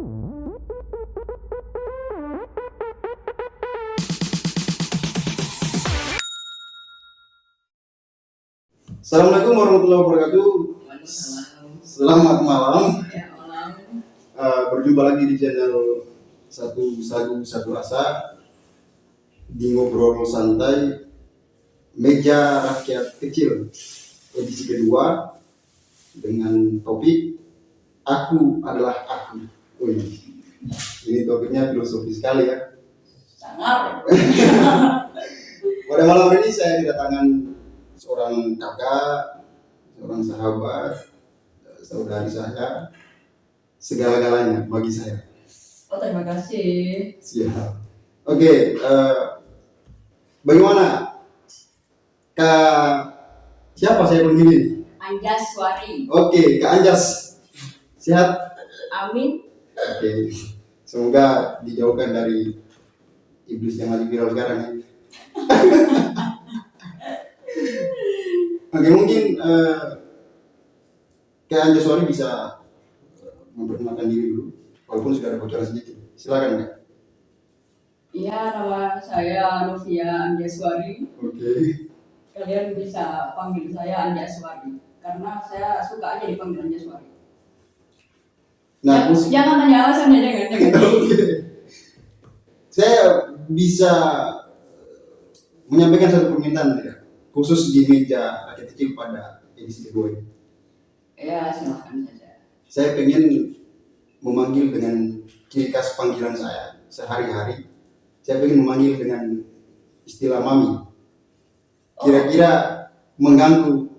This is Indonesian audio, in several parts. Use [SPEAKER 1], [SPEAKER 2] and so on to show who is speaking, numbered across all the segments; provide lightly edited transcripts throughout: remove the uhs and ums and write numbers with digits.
[SPEAKER 1] Assalamualaikum warahmatullahi wabarakatuh. Selamat malam. Berjumpa lagi di channel Satu Sagu Satu Rasa di Ngobrol Santai Meja Rakyat Kecil edisi kedua dengan topik Aku Adalah Aku. Ini topiknya filosofis sekali ya.
[SPEAKER 2] Sangat.
[SPEAKER 1] Pada malam ini saya kedatangan seorang kakak, seorang sahabat, saudari saya, segala-galanya bagi saya.
[SPEAKER 2] Oh, terima kasih.
[SPEAKER 1] Siap. Oke, bagaimana? Kak, siapa saya panggil ini?
[SPEAKER 2] Anjaswari.
[SPEAKER 1] Oke, Kak Anjas, sehat?
[SPEAKER 2] Amin.
[SPEAKER 1] Oke, semoga dijauhkan dari iblis yang lagi viral sekarang ya. Oke, mungkin Kak Anjaswari bisa memperkenalkan diri dulu, walaupun sudah ada bocoran sedikit. Silakan Kak.
[SPEAKER 2] Iya, nama saya Novia Anjaswari.
[SPEAKER 1] Oke.
[SPEAKER 2] Kalian bisa panggil saya Anjaswari karena saya suka aja dipanggil Anjaswari.
[SPEAKER 1] Nah,
[SPEAKER 2] Jangan tanya alasannya, jangan.
[SPEAKER 1] Oke. Saya bisa menyampaikan satu permintaan tidak? Khusus di meja rakyat kecil pada edisi kedua ini.
[SPEAKER 2] Ya, silahkan saja.
[SPEAKER 1] Saya pengen memanggil dengan ciri khas panggilan saya sehari-hari. Saya pengen memanggil dengan istilah mami. Kira-kira mengganggu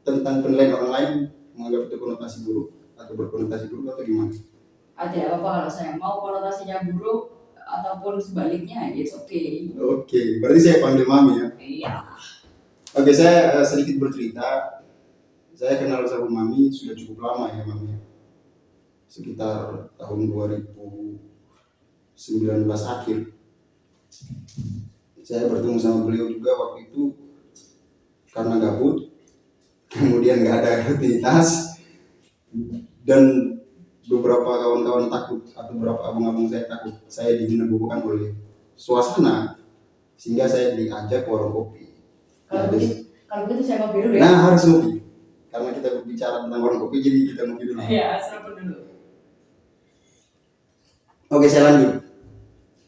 [SPEAKER 1] tentang penilaian orang lain, menganggap itu konotasi buruk atau berkonotasi buruk atau gimana?
[SPEAKER 2] Tidak apa-apa kalau saya mau konotasinya buruk ataupun sebaliknya, it's okay.
[SPEAKER 1] Oke, berarti saya panggil mami ya?
[SPEAKER 2] Iya.
[SPEAKER 1] Oke, saya sedikit bercerita. Saya kenal sama mami sudah cukup lama ya mami. Sekitar tahun 2019 akhir. Saya bertemu sama beliau juga waktu itu karena gabut, kemudian nggak ada rutinitas, dan beberapa kawan-kawan takut atau beberapa abang-abang saya takut saya dihina-hinakan oleh suasana, sehingga saya diajak ke warung kopi.
[SPEAKER 2] Kalau begitu saya ngopi dulu ya.
[SPEAKER 1] Nah, harus ngopi. Karena kita berbicara tentang warung kopi, jadi kita ngopi dulu.
[SPEAKER 2] Iya, sarapan dulu.
[SPEAKER 1] Oke, saya lanjut.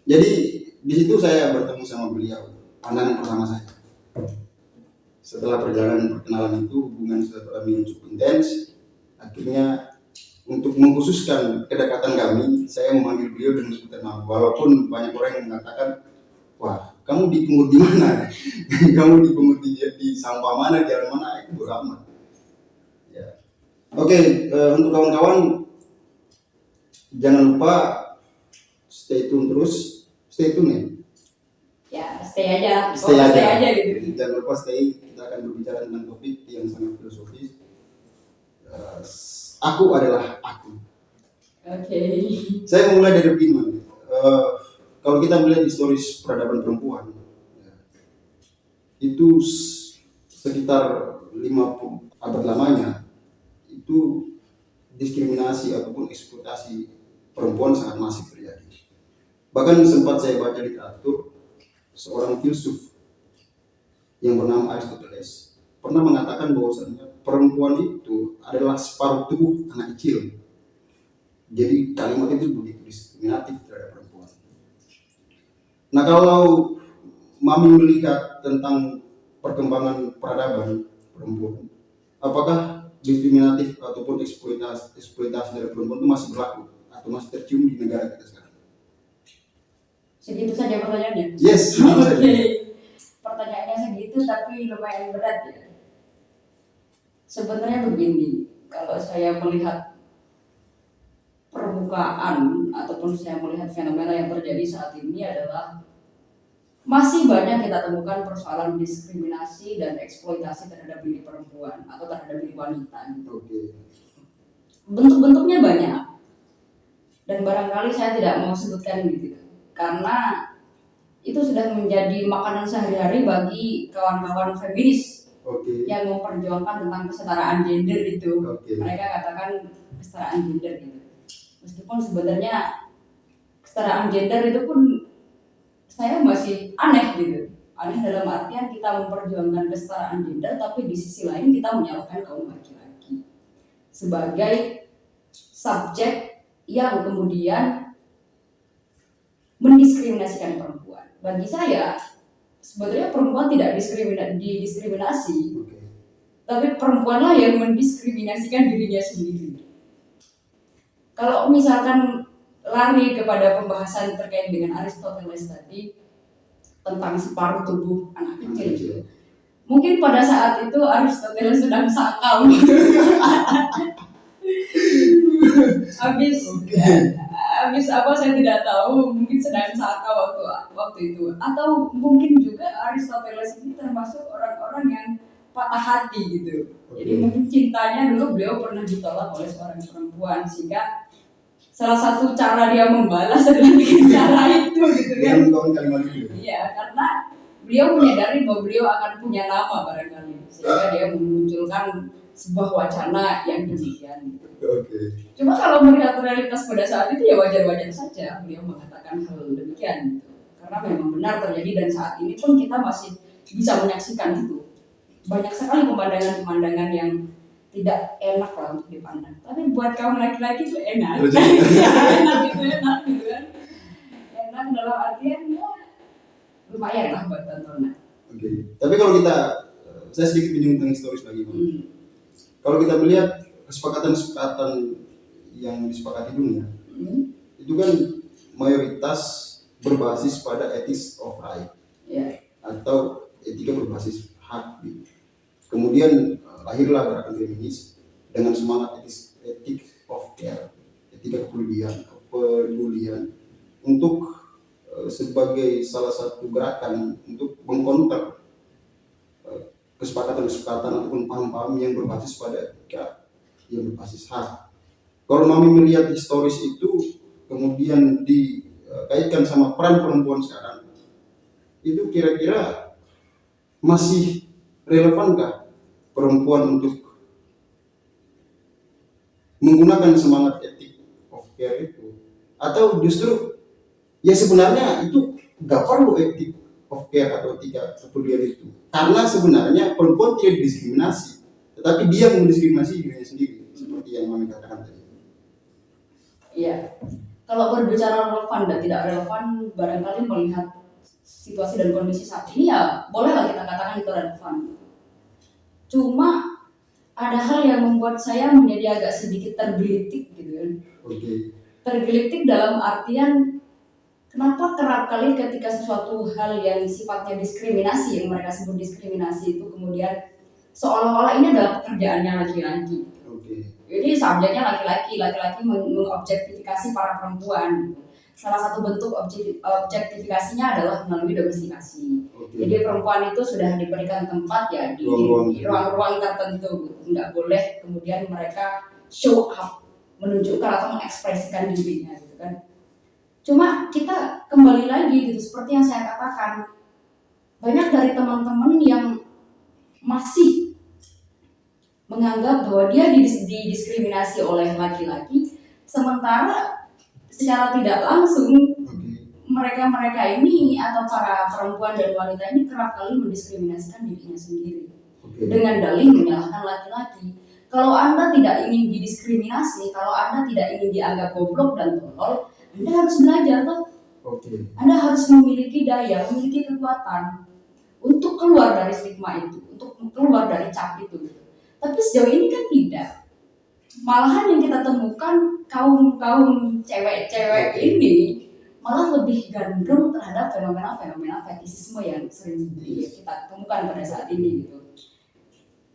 [SPEAKER 1] Jadi di situ saya bertemu sama beliau, pandangan pertama saya. Setelah perjalanan perkenalan itu, hubungan silaturahmi yang cukup intens. Akhirnya untuk mengkhususkan kedekatan kami, saya memanggil beliau dengan sebutan nama. Walaupun banyak orang yang mengatakan, wah, kamu dipungut di mana? Kamu dipungut di sampah mana, jalan mana? Itu beramat. Ya. Oke, untuk kawan-kawan jangan lupa stay tune terus, stay tune ya.
[SPEAKER 2] Ya, stay aja.
[SPEAKER 1] Stay aja
[SPEAKER 2] gitu.
[SPEAKER 1] Jangan lupa stay. Kita akan berbicara tentang topik yang sangat filosofis. Aku adalah aku.
[SPEAKER 2] Oke.
[SPEAKER 1] Saya mulai dari begini. Kalau kita melihat historis peradaban perempuan, itu sekitar 50 abad lamanya, itu diskriminasi ataupun eksploitasi perempuan sangat masif terjadi. Bahkan sempat saya baca literatur, seorang filsuf yang bernama Aristoteles pernah mengatakan bahwasanya perempuan itu adalah separuh tubuh anak kecil. Jadi kalimat itu begitu diskriminatif terhadap perempuan. Nah, kalau mami melihat tentang perkembangan peradaban perempuan, apakah diskriminatif ataupun eksploitasi dari perempuan itu masih berlaku atau masih tercium di negara kita sekarang?
[SPEAKER 2] Segitu saja pertanyaannya?
[SPEAKER 1] Yes, segitu saja.
[SPEAKER 2] Pertanyaannya segitu tapi lumayan berat ya. Sebenarnya begini, kalau saya melihat permukaan ataupun saya melihat fenomena yang terjadi saat ini adalah masih banyak kita temukan persoalan diskriminasi dan eksploitasi terhadap diri perempuan atau terhadap diri wanita gitu. Bentuk-bentuknya banyak dan barangkali saya tidak mau sebutkan gitu karena itu sudah menjadi makanan sehari-hari bagi kawan-kawan feminis yang memperjuangkan tentang kesetaraan gender itu. Mereka katakan kesetaraan gender gitu. Meskipun sebenarnya kesetaraan gender itu pun saya masih aneh gitu. Aneh dalam artian kita memperjuangkan kesetaraan gender, tapi di sisi lain kita menyalahkan kaum laki-laki sebagai subjek yang kemudian mendiskriminasikan perempuan. Bagi saya, sebenarnya perempuan tidak didiskriminasi,
[SPEAKER 1] Oke.
[SPEAKER 2] tapi perempuanlah yang mendiskriminasikan dirinya sendiri. Kalau misalkan lari kepada pembahasan terkait dengan Aristoteles tadi tentang separuh tubuh anak kecil itu, mungkin pada saat itu Aristoteles sedang sakau. habis apa saya tidak tahu, mungkin sedang sakau waktu itu, atau mungkin juga Aristoteles ini termasuk orang-orang yang patah hati gitu. Jadi mungkin cintanya dulu beliau pernah ditolak oleh seorang perempuan, sehingga salah satu cara dia membalas adalah dengan cara itu gitu kan. Iya, karena beliau menyadari bahwa beliau akan punya nama barangkali, sehingga dia memunculkan sebuah wacana yang demikian gitu. Cuma kalau melihat realitas pada saat itu ya wajar-wajar saja beliau mengatakan hal demikian gitu. Karena memang benar terjadi, dan saat ini pun kita masih bisa menyaksikan itu. Banyak sekali pemandangan-pemandangan yang tidak enak lah untuk dipandang. Tapi buat kaum laki-laki itu enak. Enak gitu kan. Enak dalam artian ya lumayan lah buat tontonan.
[SPEAKER 1] Tapi kalau saya sedikit menyinggung tentang historis lagi. Kalau kita melihat kesepakatan yang disepakati dunia, itu kan mayoritas berbasis pada ethics of right, atau etika berbasis hak. Kemudian lahirlah gerakan feminis dengan semangat ethics of care, etika kepedulian untuk sebagai salah satu gerakan untuk mengkonter kesepakatan ataupun paham-paham yang berbasis pada etika, yang berbasis hak. Kalau Mami melihat historis itu kemudian dikaitkan sama peran perempuan sekarang, itu kira-kira masih relevankah perempuan untuk menggunakan semangat etik of care itu, atau justru ya sebenarnya itu gak perlu etik of care atau etika kepedulian itu, karena sebenarnya perempuan tidak didiskriminasi, tetapi dia mendiskriminasi dirinya sendiri, seperti yang Mami katakan tadi.
[SPEAKER 2] Iya, kalau berbicara relevan dan tidak relevan, barangkali melihat situasi dan kondisi saat ini ya bolehlah kita katakan itu relevan. Cuma ada hal yang membuat saya menjadi agak sedikit tergelitik gitu kan. Tergelitik dalam artian kenapa kerap kali ketika sesuatu hal yang sifatnya diskriminasi, yang mereka sebut diskriminasi itu kemudian seolah-olah ini adalah pekerjaannya laki-laki. Jadi subjeknya laki-laki mengobjektifikasi para perempuan. Salah satu bentuk objektifikasinya adalah melalui domestikasi. Jadi perempuan itu sudah diberikan tempat ya di ruang-ruang tertentu, nggak boleh kemudian mereka show up, menunjukkan atau mengekspresikan dirinya gitu kan. Cuma kita kembali lagi gitu, seperti yang saya katakan, banyak dari teman-teman yang masih menganggap bahwa dia didiskriminasi oleh laki-laki, sementara secara tidak langsung mereka ini atau para perempuan dan wanita ini kerap kali mendiskriminasikan dirinya sendiri dengan dalih menyalahkan laki-laki. Kalau Anda tidak ingin didiskriminasi, kalau Anda tidak ingin dianggap goblok dan tolol, Anda harus belajar tuh. Anda harus memiliki daya, memiliki kekuatan untuk keluar dari stigma itu, untuk keluar dari cap itu. Tapi sejauh ini kan tidak. Malahan yang kita temukan kaum cewek-cewek ini malah lebih gandrung terhadap fenomena fetisisme yang sering kita temukan pada saat ini gitu.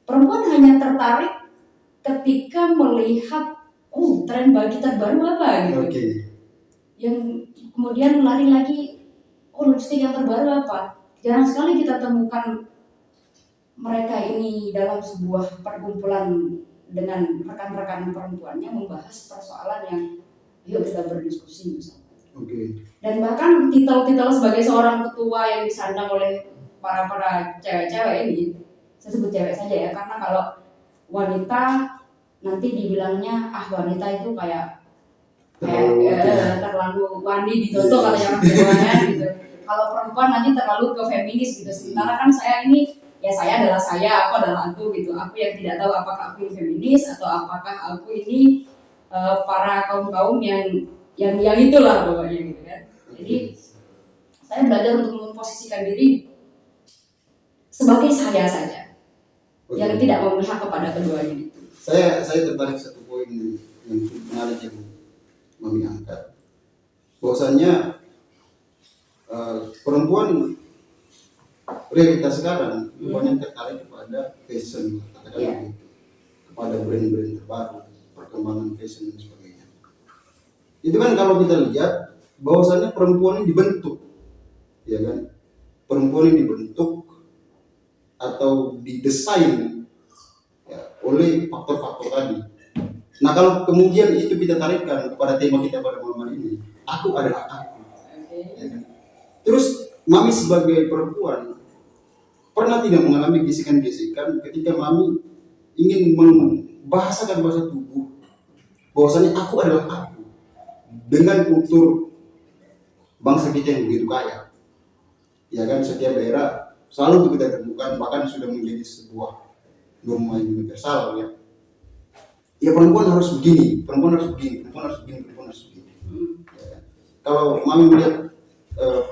[SPEAKER 2] Perempuan hanya tertarik ketika melihat tren baju terbaru apa gitu. Yang kemudian lari lagi, lipstick yang terbaru apa. Jarang sekali kita temukan mereka ini dalam sebuah perkumpulan dengan rekan-rekan perempuannya membahas persoalan yang yuk kita berdiskusi misalnya. Dan bahkan titel-titel sebagai seorang ketua yang disandang oleh para cewek-cewek ini, saya sebut cewek saja ya, karena kalau wanita nanti dibilangnya wanita itu kayak terlalu wani dicontoh kalau yang orang gitu. Kalau perempuan nanti terlalu ke feminis gitu. Sementara kan saya ini ya saya adalah saya, aku adalah aku gitu. Aku yang tidak tahu apakah aku ini feminis atau apakah aku ini para kaum yang itulah pokoknya gitu kan. Jadi saya belajar untuk memposisikan diri sebagai saya saja yang tidak memihak kepada keduanya itu.
[SPEAKER 1] Saya tertarik satu poin yang menarik yang Mami angkat, bahwasannya perempuan realitas sekarang banyak tertarik kepada fashion, katakanlah gitu, kepada brand-brand terbaru, perkembangan fashion dan sebagainya. Itu kan kalau kita lihat bahwasannya perempuan ini dibentuk, ya kan? Perempuan ini dibentuk atau didesain ya, oleh faktor-faktor tadi. Nah kalau kemudian itu kita tarikkan kepada tema kita pada malam hari ini, aku adalah aku. Ya kan? Terus Mami sebagai perempuan pernah tidak mengalami gesekan-gesekan ketika Mami ingin membahasakan bahasa tubuh bahwasanya aku adalah aku dengan kultur bangsa kita yang begitu kaya, ya kan? Setiap daerah selalu itu kita temukan, bahkan sudah menjadi sebuah norma universal ya. Ya perempuan harus begini, perempuan harus begini, perempuan harus begini, perempuan harus begini. Ya kan? Kalau Mami melihat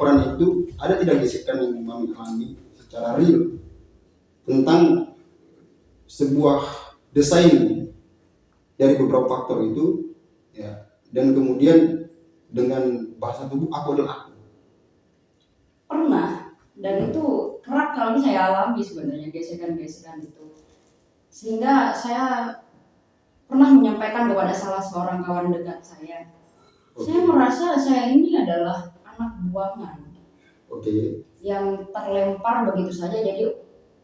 [SPEAKER 1] peran itu, ada tidak gesekan yang Mami alami secara real tentang sebuah desain dari beberapa faktor itu, ya, dan kemudian dengan bahasa tubuh aku adalah aku.
[SPEAKER 2] Pernah, dan itu kerap kali saya alami sebenarnya gesekan-gesekan itu, sehingga saya pernah menyampaikan kepada salah seorang kawan dekat saya. Saya merasa saya ini adalah anak buangan yang terlempar begitu saja, jadi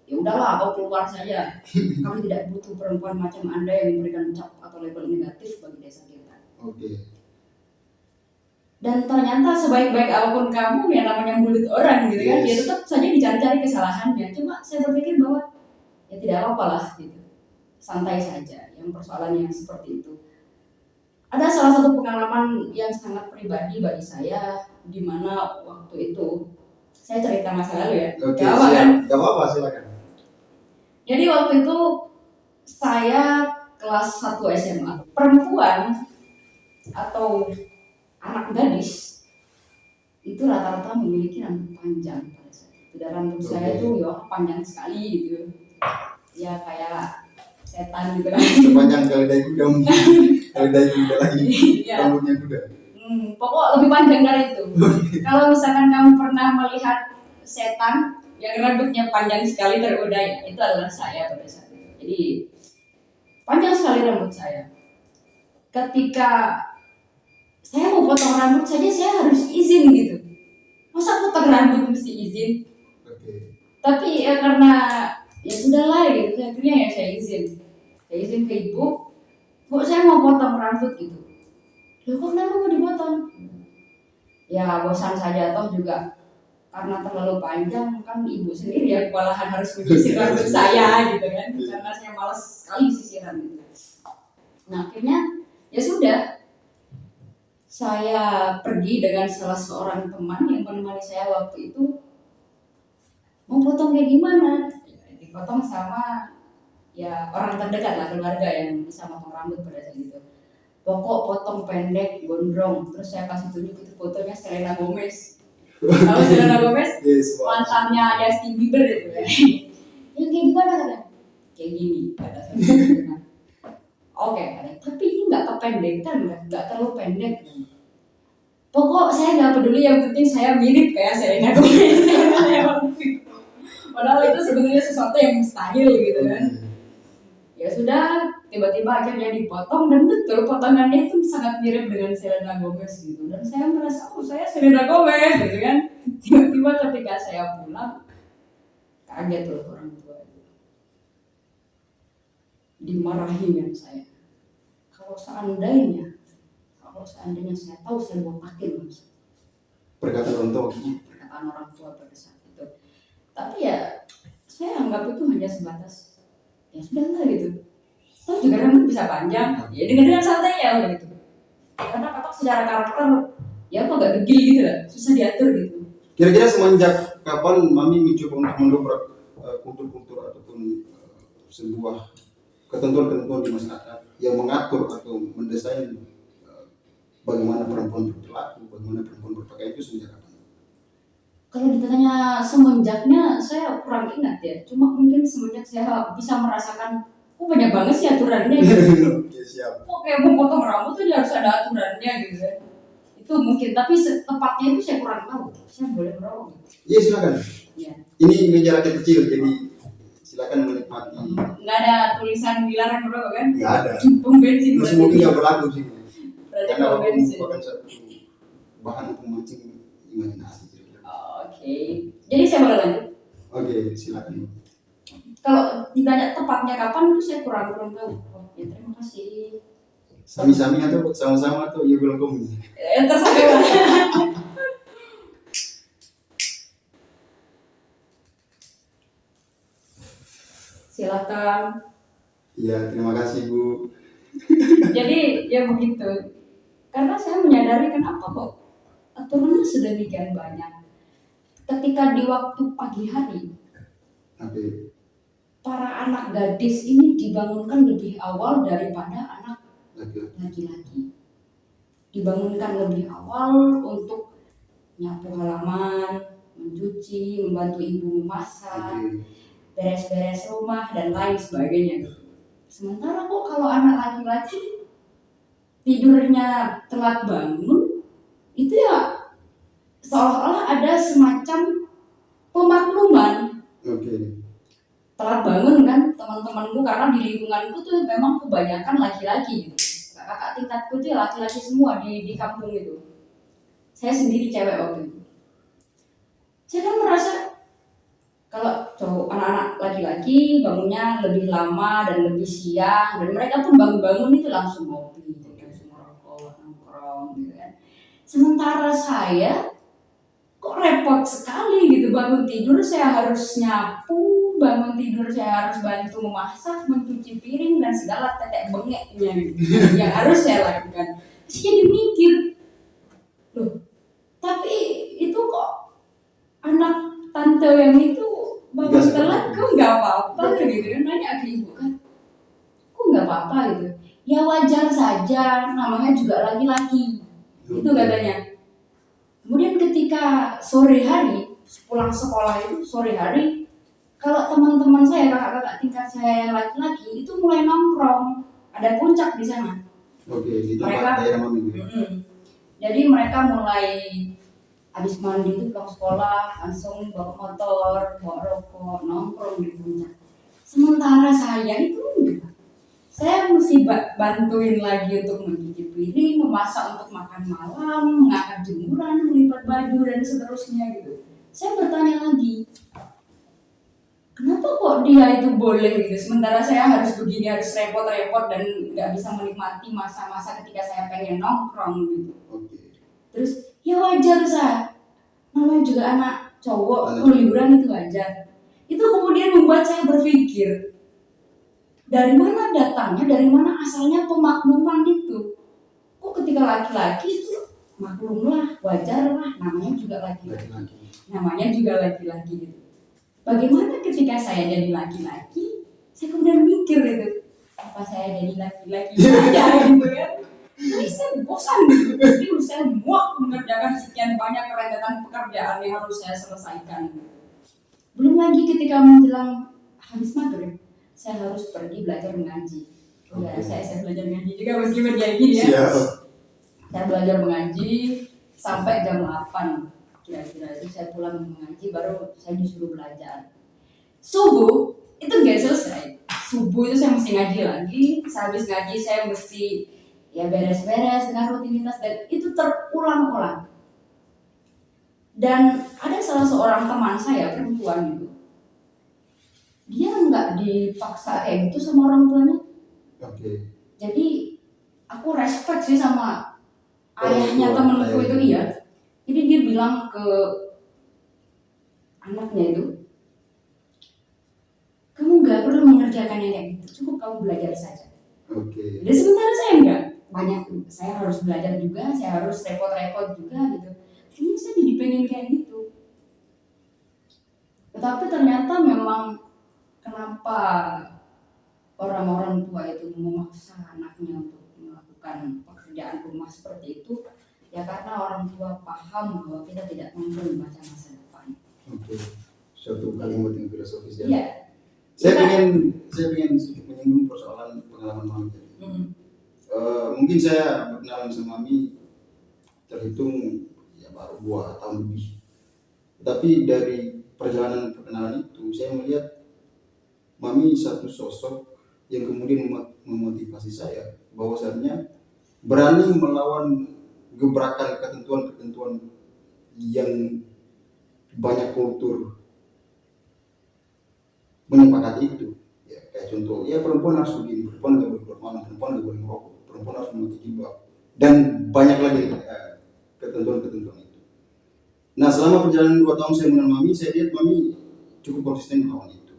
[SPEAKER 2] ya udahlah kau keluar saja. Kami tidak butuh perempuan macam Anda yang memberikan cap atau label negatif bagi desa kita. Dan ternyata sebaik-baik apapun kamu yang namanya mulut orang gitu kan, dia tetap saja dicari-cari kesalahannya. Cuma saya berpikir bahwa ya tidak apa-apa lah gitu, santai saja. Yang persoalan yang seperti itu. Ada salah satu pengalaman yang sangat pribadi bagi saya, di mana waktu itu saya cerita masa lalu ya.
[SPEAKER 1] Gak apa-apa, silakan.
[SPEAKER 2] Jadi waktu itu saya kelas 1 SMA, perempuan atau anak gadis itu rata-rata memiliki rambut panjang pada saat itu. Dan rambut saya itu ya panjang sekali gitu, ya kayak setan gitu kan.
[SPEAKER 1] Sepanjang keledai kuda, keledai kuda lagi, rambutnya kuda.
[SPEAKER 2] Pokok lebih panjang dari itu. Kalau misalkan kamu pernah melihat setan yang rambutnya panjang sekali terurai, itu adalah saya pada saat itu. Jadi panjang sekali rambut saya. Ketika saya mau potong rambut saja saya harus izin gitu. Masa potong rambut mesti izin? Tapi ya karena ya sudahlah gitu, akhirnya ya saya izin ke ibu, bu saya mau potong rambut gitu. Loh kok kenapa mau dipotong? Ya bosan saja, toh juga karena terlalu panjang kan ibu sendiri ya kewalahan harus menyisir rambut saya gitu kan, karena saya malas sekali sisiran gitu. Nah akhirnya ya sudah, saya pergi dengan salah seorang teman yang menemani saya waktu itu. Mau potong kayak gimana? Dipotong sama ya orang terdekat lah, keluarga yang bisa potong rambut pada saat itu. Pokok potong pendek, gondrong. Terus saya kasih tunjuk itu fotonya Selena Gomez. Tahu Selena Gomez? Mantannya Justin Bieber itu ya. Yang kayak gimana kan? Kayak gini pada saat itu. Oke, tapi ini nggak kependekan, nggak terlalu pendek. Pokok saya nggak peduli, yang penting saya mirip kayak Selena Gomez. Padahal itu sebenarnya sesuatu yang mustahil gitu kan. Ya sudah, tiba-tiba akhirnya dipotong dan betul potongannya itu sangat mirip dengan Selena Gomez gitu. Dan saya merasa, oh saya Selena Gomez gitu kan. Tiba-tiba ketika saya pulang, kaget loh orang tua itu. Dimarahi kan saya. Kalau seandainya saya tahu, saya botakin mas.
[SPEAKER 1] Perkataan
[SPEAKER 2] orang tua pada saat itu. Tapi ya saya anggap itu hanya sebatas ya sudah lah gitu. Toh juga rambut bisa panjang, ya dengan santai ya gitu. Karena kakak secara karakter ya apa gak degil gitu lah, susah diatur gitu.
[SPEAKER 1] Kira-kira semenjak kapan Mami mencoba untuk mendobrak kultur-kultur ataupun sebuah ketentuan-ketentuan di masyarakat yang mengatur atau mendesain bagaimana perempuan berperilaku, bagaimana perempuan berpakaian itu sejak kapan?
[SPEAKER 2] Kalau ditanya semenjaknya saya kurang ingat ya, cuma mungkin semenjak saya bisa merasakan banyak banget sih aturannya gitu.
[SPEAKER 1] Oke, siap.
[SPEAKER 2] Kok kayak mau potong rambut tuh dia harus ada aturannya gitu kan. Itu mungkin, tapi tepatnya itu saya kurang tahu. Saya boleh merokok gitu.
[SPEAKER 1] Iya, silakan.
[SPEAKER 2] Iya.
[SPEAKER 1] Ini meja rakyat kecil, jadi silakan menikmati.
[SPEAKER 2] Nggak ada tulisan dilarang merokok kan?
[SPEAKER 1] Nggak ada.
[SPEAKER 2] Pom bensin
[SPEAKER 1] Masih
[SPEAKER 2] berarti.
[SPEAKER 1] mungkin nggak berlaku sih.
[SPEAKER 2] Berarti
[SPEAKER 1] Karena
[SPEAKER 2] pom
[SPEAKER 1] rokok
[SPEAKER 2] bensin.
[SPEAKER 1] merupakan satu bahan untuk memancing imajinasi.
[SPEAKER 2] Oke. Jadi saya boleh lanjut.
[SPEAKER 1] Oke, silakan.
[SPEAKER 2] Kalau ditanya tepatnya kapan itu saya kurang tahu. Oh, ya terima kasih.
[SPEAKER 1] Sami-sami atau sama-sama atau you welcome?
[SPEAKER 2] Terserah. Silakan.
[SPEAKER 1] Iya, terima kasih Bu.
[SPEAKER 2] Jadi ya begitu. Karena saya menyadari kenapa kok aturannya sedemikian banyak. Ketika di waktu pagi hari,
[SPEAKER 1] Oke,
[SPEAKER 2] para anak gadis ini dibangunkan lebih awal daripada anak
[SPEAKER 1] laki-laki.
[SPEAKER 2] laki-laki. Dibangunkan lebih awal untuk nyapu halaman, mencuci, membantu ibu memasak,
[SPEAKER 1] Oke.
[SPEAKER 2] beres-beres rumah dan lain sebagainya. Sementara kok kalau anak laki-laki tidurnya telat bangun, itu ya seolah-olah ada semacam pemakluman.
[SPEAKER 1] Oke.
[SPEAKER 2] Telat bangun kan teman-temanku, karena di lingkunganku tuh memang kebanyakan laki-laki gitu. Kakak tingkatku tuh ya laki-laki semua di kampung itu. Saya sendiri cewek waktu itu. Saya kan merasa kalau cowok anak-anak laki-laki bangunnya lebih lama dan lebih siang, dan mereka pun bangun-bangun itu langsung ngopi, langsung merokok, nongkrong gitu kan. Sementara saya kok repot sekali gitu, bangun tidur saya harus nyapu, bangun tidur saya harus bantu memasak, mencuci piring dan segala tetek bengeknya gitu yang harus saya lakukan. Terus jadi mikir, loh tapi itu kok anak tante yang itu bangun telat kok nggak apa-apa gitu kan, nanya ke ibu kan, kok nggak apa-apa gitu. Ya wajar saja, namanya juga laki-laki, itu katanya. Kemudian ketika sore hari pulang sekolah itu sore hari, kalau teman-teman saya kakak-kakak tingkat saya yang laki-laki itu mulai nongkrong, ada puncak di sana.
[SPEAKER 1] Oke, di
[SPEAKER 2] Mereka-
[SPEAKER 1] tempat daerah Mami.
[SPEAKER 2] Jadi mereka mulai habis mandi itu pulang sekolah langsung bawa motor, bawa rokok, nongkrong di puncak. Sementara saya itu enggak. Saya mesti bantuin lagi untuk mencuci piring, memasak untuk makan malam, mengangkat jemuran, melipat baju dan seterusnya gitu. Saya bertanya lagi, kenapa kok dia itu boleh gitu, sementara saya harus begini, harus repot-repot dan nggak bisa menikmati masa-masa ketika saya pengen nongkrong gitu.
[SPEAKER 1] Oke.
[SPEAKER 2] Terus ya wajar saya, namanya juga anak cowok,
[SPEAKER 1] Anak
[SPEAKER 2] keluyuran itu wajar. Itu kemudian membuat saya berpikir, dari mana datangnya, dari mana asalnya pemakluman itu? Kok ketika laki-laki itu maklumlah, wajarlah, namanya juga laki-laki. Namanya juga laki-laki gitu. Bagaimana ketika saya jadi laki-laki, saya kemudian mikir gitu, apa saya jadi laki-laki saja gitu kan? Jadi saya bosan gitu, jadi saya muak mengerjakan sekian banyak rentetan pekerjaan yang harus saya selesaikan. Belum lagi ketika menjelang habis maghrib, saya harus pergi belajar mengaji. Ya, saya belajar mengaji juga meskipun kayak gini ya.
[SPEAKER 1] Siap.
[SPEAKER 2] Saya belajar mengaji sampai jam 8 kira-kira itu saya pulang mengaji, baru saya disuruh belajar. Subuh itu gak selesai. Subuh itu saya mesti ngaji lagi. Saya habis ngaji saya mesti ya beres-beres dengan rutinitas, dan itu terulang-ulang. Dan ada salah seorang teman saya perempuan itu, dia nggak dipaksa kayak gitu sama orang tuanya.
[SPEAKER 1] Oke.
[SPEAKER 2] Jadi aku respect sih sama ayahnya temenku itu, iya. Jadi dia bilang ke anaknya itu, kamu nggak perlu mengerjakan yang kayak gitu, cukup kamu belajar saja.
[SPEAKER 1] Oke.
[SPEAKER 2] Jadi sementara saya enggak, banyak saya harus belajar juga, saya harus repot-repot juga gitu. Akhirnya saya jadi pengen kayak gitu. Tetapi ternyata memang kenapa orang-orang tua itu memaksa anaknya untuk melakukan pekerjaan rumah seperti itu, ya karena orang tua paham bahwa kita tidak mampu membaca masa depan.
[SPEAKER 1] Oke, suatu kalimat yang filosofis ya.
[SPEAKER 2] Iya.
[SPEAKER 1] Saya pengen sedikit menyinggung persoalan pengalaman mami. Mungkin saya berkenalan sama mami terhitung ya baru 2 tahun lebih. Tapi dari perjalanan perkenalan itu saya melihat mami satu sosok yang kemudian memotivasi saya bahwasannya berani melawan gebrakan ketentuan-ketentuan yang banyak kultur menyepakati itu. Ya, kayak contoh, ya perempuan harus begini, perempuan nggak boleh keluar malam, perempuan nggak boleh merokok, perempuan harus memakai jilbab, dan banyak lagi ketentuan-ketentuan itu. Nah, selama perjalanan 2 tahun saya mengenal mami, saya lihat mami cukup konsisten melawan itu.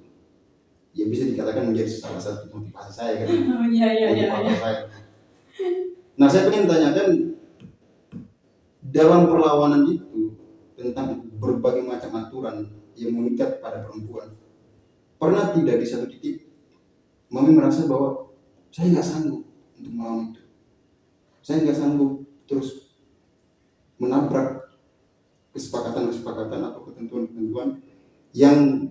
[SPEAKER 1] Ya bisa dikatakan menjadi salah satu motivasi saya kan. Motivator saya. Nah, saya pengen tanyakan dalam perlawanan itu tentang berbagai macam aturan yang mengikat pada perempuan. Pernah tidak di satu titik mami merasa bahwa saya nggak sanggup untuk melawan itu, saya nggak sanggup terus menabrak kesepakatan atau ketentuan-ketentuan yang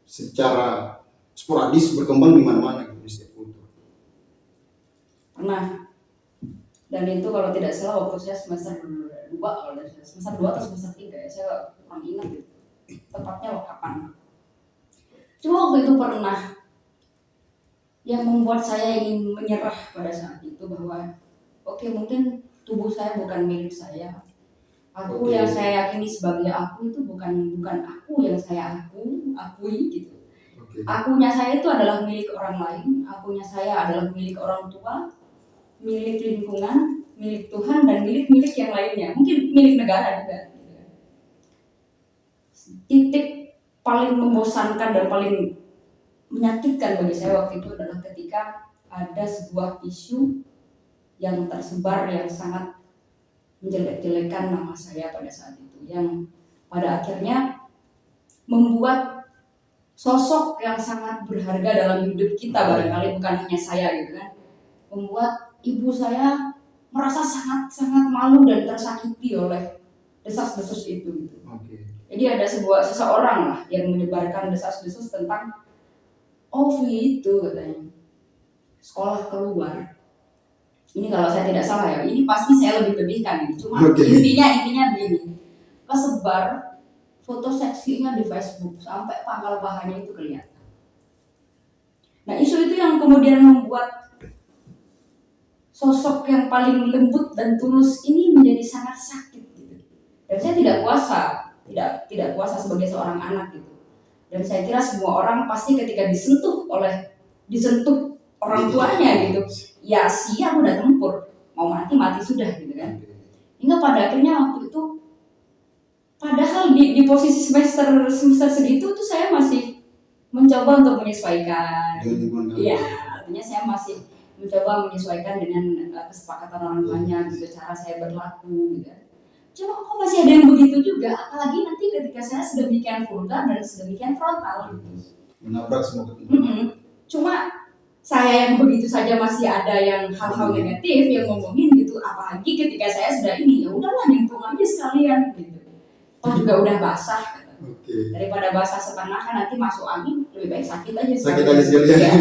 [SPEAKER 1] secara sporadis berkembang di mana-mana di setiap kultur?
[SPEAKER 2] Pernah. Dan itu kalau tidak salah waktu saya semester 2 atau semester 3 ya, saya kurang ingat gitu. Tepatnya kapan. Cuma waktu itu pernah yang membuat saya ingin menyerah pada saat itu bahwa oke, mungkin tubuh saya bukan milik saya. Aku yang saya yakini sebagai aku itu bukan aku yang saya akui gitu. Akunya saya itu adalah milik orang lain, akunya saya adalah milik orang tua, milik lingkungan, milik Tuhan, dan milik yang lainnya, mungkin milik negara juga. Titik paling membosankan dan paling menyakitkan bagi saya waktu itu adalah ketika ada sebuah isu yang tersebar yang sangat menjelek-jelekan nama saya pada saat itu, yang pada akhirnya membuat sosok yang sangat berharga dalam hidup kita, barangkali bukan hanya saya gitu kan, membuat ibu saya merasa sangat malu dan tersakiti oleh desas-desus itu gitu. Jadi ada seseorang lah yang menyebarkan desas-desus tentang Ovi itu katanya sekolah keluar. Ini kalau saya tidak salah ya, ini pasti saya lebih-lebihkan ini. Cuma intinya begini, kesebar foto seksinya di Facebook sampai pangkal pahanya itu kelihatan. Nah, isu itu yang kemudian membuat sosok yang paling lembut dan tulus ini menjadi sangat sakit gitu. Dan saya tidak kuasa sebagai seorang anak gitu. Dan saya kira semua orang pasti ketika disentuh orang tuanya gitu, ya siap udah tempur, mau mati sudah gitu kan. Hingga pada akhirnya waktu itu, padahal di posisi semester segitu tuh saya masih mencoba untuk menyesuaikan. Iya, artinya saya masih mencoba menyesuaikan dengan kesepakatan orang tuanya gitu, cara saya berlaku gitu. Cuma kok masih ada yang begitu juga, apalagi nanti ketika saya sedemikian vulgar dan sedemikian frontal gitu.
[SPEAKER 1] Menabrak semua ketentuan.
[SPEAKER 2] Cuma saya yang begitu saja masih ada yang hal-hal negatif yang ngomongin gitu, apalagi ketika saya sudah ini, ya udahlah nyemplung aja sekalian gitu. Oh juga udah basah gitu. Daripada basah setengah kan nanti masuk angin, lebih baik sakit aja sekalian. Ya.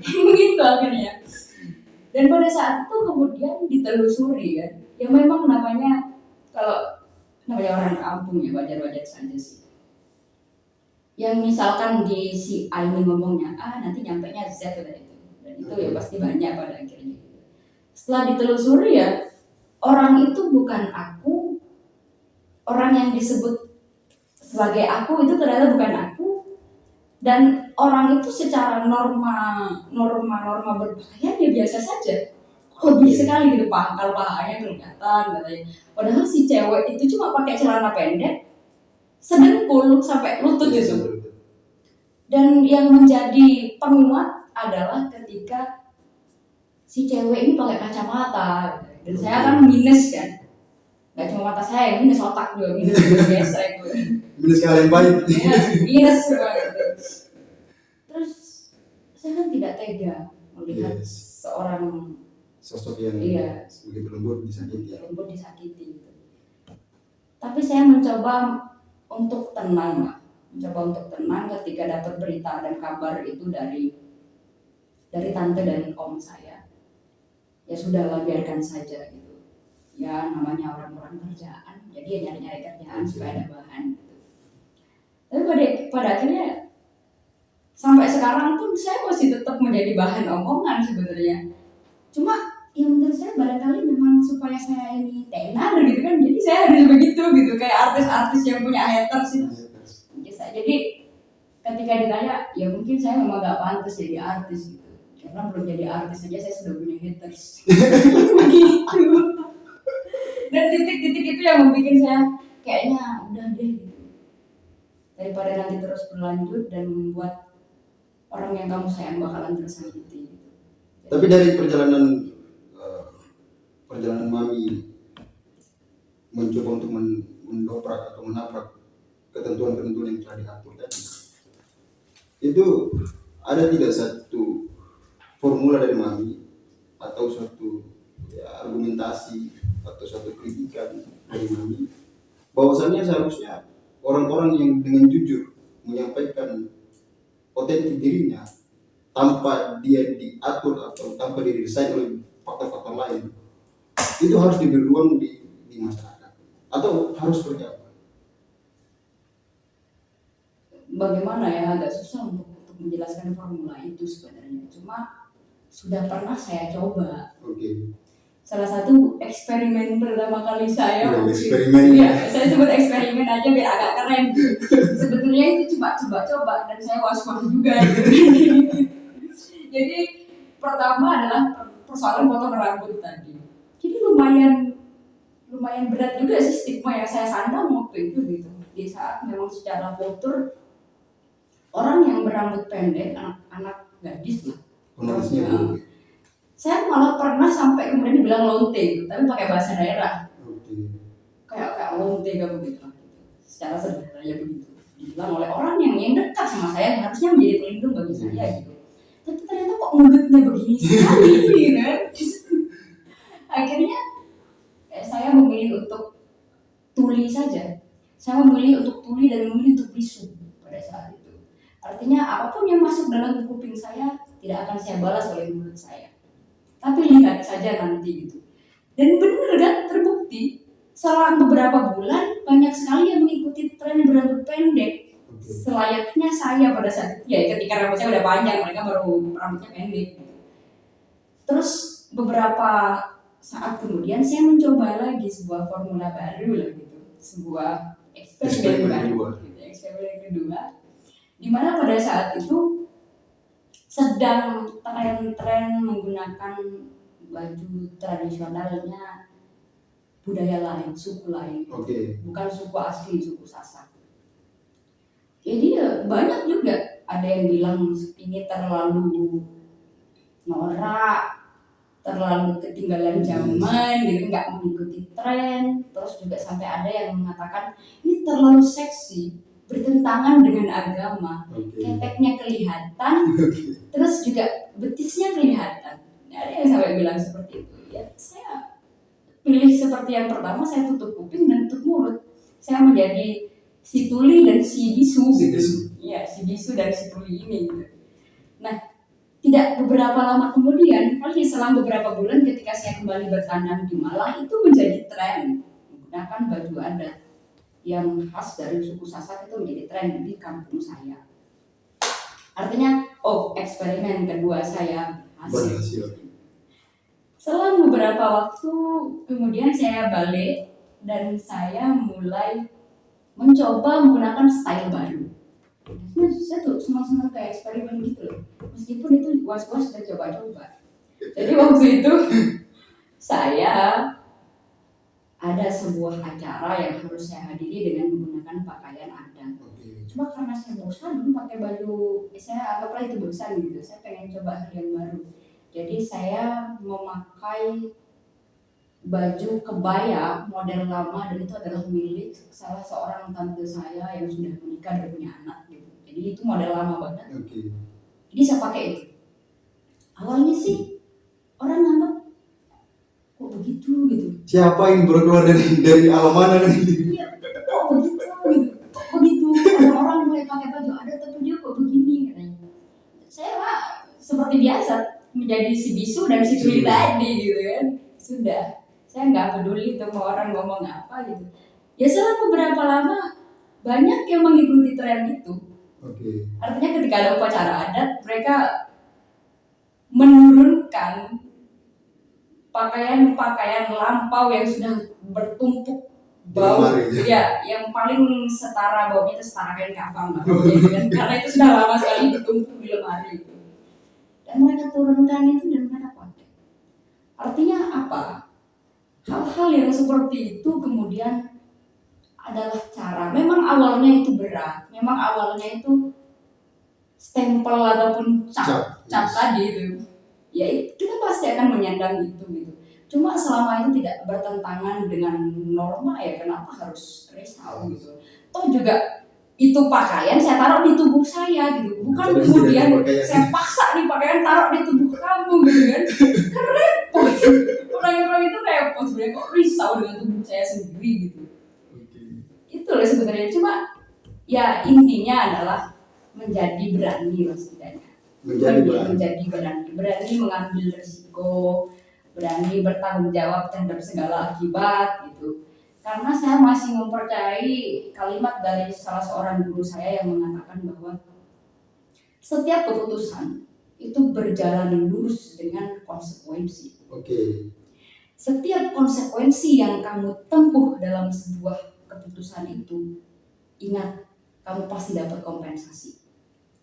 [SPEAKER 2] Begitu akhirnya. Dan pada saat itu kemudian ditelusuri kan, ya memang namanya kalau namanya orang kampung ya wajar-wajar saja sih. Yang misalkan di si A ini ngomongnya A, nanti nyampainya Z itu. Dan itu ya pasti banyak pada akhirnya. Setelah ditelusuri ya, orang itu bukan aku, orang yang disebut sebagai aku itu ternyata bukan aku, dan orang itu secara norma berpakaian ya biasa saja. Lebih sekali gitu, pangkal pahanya kelihatan katanya. Padahal si cewek itu cuma pakai celana pendek sedengkul sampai lutut gitu. Dan yang menjadi penguat adalah ketika si cewek ini pakai kacamata. Dan saya kan minus kan, nggak cuma mata saya yang minus, otak juga minus biasa itu.
[SPEAKER 1] Minus kalian baik.
[SPEAKER 2] Ya, minus banget. Terus saya kan tidak tega melihat seorang
[SPEAKER 1] Sosok yang begitu lembut disakiti.
[SPEAKER 2] Gitu. Tapi saya mencoba untuk tenang ketika dapat berita dan kabar itu dari tante dan om saya. Ya sudahlah, biarkan saja gitu. Ya namanya orang-orang kerjaan, jadi ya nyari-nyari kerjaan supaya ada bahan gitu. Tapi pada akhirnya sampai sekarang pun saya masih tetap menjadi bahan omongan sebenarnya. Cuma yang menurut saya barangkali memang supaya saya ini tenar gitu kan, jadi saya harus begitu gitu, kayak artis-artis yang punya haters itu. Jadi ketika ditanya, ya mungkin saya memang gak pantas jadi artis gitu, karena belum jadi artis saja saya sudah punya haters. Begitu. Dan titik-titik itu yang membuat saya kayaknya udah deh gitu, daripada nanti terus berlanjut dan membuat orang yang kamu sayang bakalan tersakiti gitu.
[SPEAKER 1] Tapi dari perjalanan Mami mencoba untuk mendobrak atau menabrak ketentuan-ketentuan yang telah diatur tadi, itu ada tidak satu formula dari Mami atau suatu argumentasi atau suatu kritikan dari Mami bahwasannya seharusnya orang-orang yang dengan jujur menyampaikan otentik dirinya tanpa dia diatur atau tanpa didesain oleh faktor-faktor lain, itu harus diberi ruang di masyarakat, atau harus seperti apa?
[SPEAKER 2] Bagaimana ya, agak susah untuk menjelaskan formula itu sebenarnya. Cuma sudah pernah saya coba. Salah satu eksperimen pertama kali saya. Saya sebut eksperimen aja biar agak keren. Sebetulnya itu cuma coba-coba dan saya was-was juga. Jadi pertama adalah persoalan potong rambut tadi. Jadi lumayan berat juga sih stigma yang saya sandang waktu itu gitu. Di saat memang secara kultur orang yang berambut pendek, anak gadis lah. Saya malah pernah sampai kemudian dibilang lonte gitu, tapi pakai bahasa daerah. Kayak lonte kamu gitu. Secara sederhananya begitu. Dibilang oleh orang yang dekat sama saya, harusnya menjadi pelindung bagi saya gitu. Tapi ternyata kok mulutnya begini sekali kan. Akhirnya saya memilih untuk tuli saja. Saya memilih untuk tuli dan memilih untuk bisu pada saat itu. Artinya apapun yang masuk dalam kuping saya tidak akan saya balas oleh mulut saya. Tapi lihat saja nanti gitu. Dan benar kan, terbukti selang beberapa bulan banyak sekali yang mengikuti tren berambut pendek. Selayaknya saya pada saat itu, ya ketika rambut saya udah panjang, mereka baru rambutnya pendek. Terus beberapa saat kemudian saya mencoba lagi sebuah formula baru lah gitu, sebuah eksperimen kedua, di mana pada saat itu sedang tren menggunakan baju tradisionalnya budaya lain, suku lain, bukan suku asli, suku Sasak. Jadi banyak juga ada yang bilang ini terlalu norak, terlalu ketinggalan zaman gitu, nggak mengikuti tren. Terus juga sampai ada yang mengatakan ini terlalu seksi, bertentangan dengan agama, keteknya kelihatan, terus juga betisnya kelihatan. Ada yang sampai bilang seperti itu. Ya saya pilih seperti yang pertama, saya tutup kuping dan tutup mulut. Saya menjadi si tuli dan si bisu gitu. Ya, si bisu dan si tuli ini gitu. Nah, tidak beberapa lama kemudian, paling selang beberapa bulan ketika saya kembali bertandang di Malang, itu menjadi tren menggunakan baju adat yang khas dari suku Sasak, itu menjadi tren di kampung saya. Artinya, eksperimen kedua saya hasil. Selang beberapa waktu kemudian saya balik dan saya mulai mencoba menggunakan style baru. Saya tuh senang-senang kayak eksperimen gitu loh, meskipun itu was-was dan coba-coba. Jadi waktu itu saya ada sebuah acara yang harus saya hadiri dengan menggunakan pakaian adat. Cuma karena saya bosan pakai baju, saya anggaplah itu bosan gitu, saya pengen coba hal yang baru. Jadi saya memakai baju kebaya model lama, dan itu adalah milik salah seorang tante saya yang sudah menikah dan punya anak gitu. Jadi itu model lama banget.
[SPEAKER 1] Oke.
[SPEAKER 2] Jadi saya pakai itu. Awalnya sih orang nganggap kok begitu gitu.
[SPEAKER 1] Siapa yang baru keluar dari alam mana kan ini?
[SPEAKER 2] Iya, kok begitu gitu. Kok begitu. Orang-orang mulai pakai baju ada tapi dia kok begini katanya. Saya mah seperti biasa menjadi si bisu dan si tuli tadi gitu kan. Sudah. Saya nggak peduli itu mau orang ngomong apa gitu. Ya setelah beberapa lama banyak yang mengikuti tren itu.
[SPEAKER 1] Oke.
[SPEAKER 2] Artinya ketika ada upacara adat mereka menurunkan pakaian-pakaian lampau yang sudah bertumpuk bau, ya yang paling setara baunya itu setara kain kafan lah, karena itu sudah lama sekali bertumpuk di lemari itu. Dan mereka turunkan itu dan mereka pakai. Artinya apa? Hal-hal yang seperti itu kemudian adalah cara. Memang awalnya itu berat, memang awalnya itu stempel ataupun cap tadi itu. Ya kita pasti akan menyandang itu gitu. Cuma selama itu tidak bertentangan dengan norma ya kenapa harus risau gitu. Toh juga itu pakaian saya taruh di tubuh saya gitu. Bukan kemudian saya paksa nih pakaian taruh di tubuh kamu gitu kan. Repot. Orang-orang itu repot sebenarnya kok risau dengan tubuh saya sendiri gitu. Itu loh sebenarnya, cuma ya intinya adalah menjadi berani lah setidaknya. Menjadi berani mengambil risiko, berani bertanggung jawab terhadap segala akibat gitu. Karena saya masih mempercayai kalimat dari salah seorang guru saya yang mengatakan bahwa setiap keputusan itu berjalan lurus dengan konsekuensi.
[SPEAKER 1] Oke.
[SPEAKER 2] Setiap konsekuensi yang kamu tempuh dalam sebuah keputusan itu, ingat kamu pasti dapat kompensasi.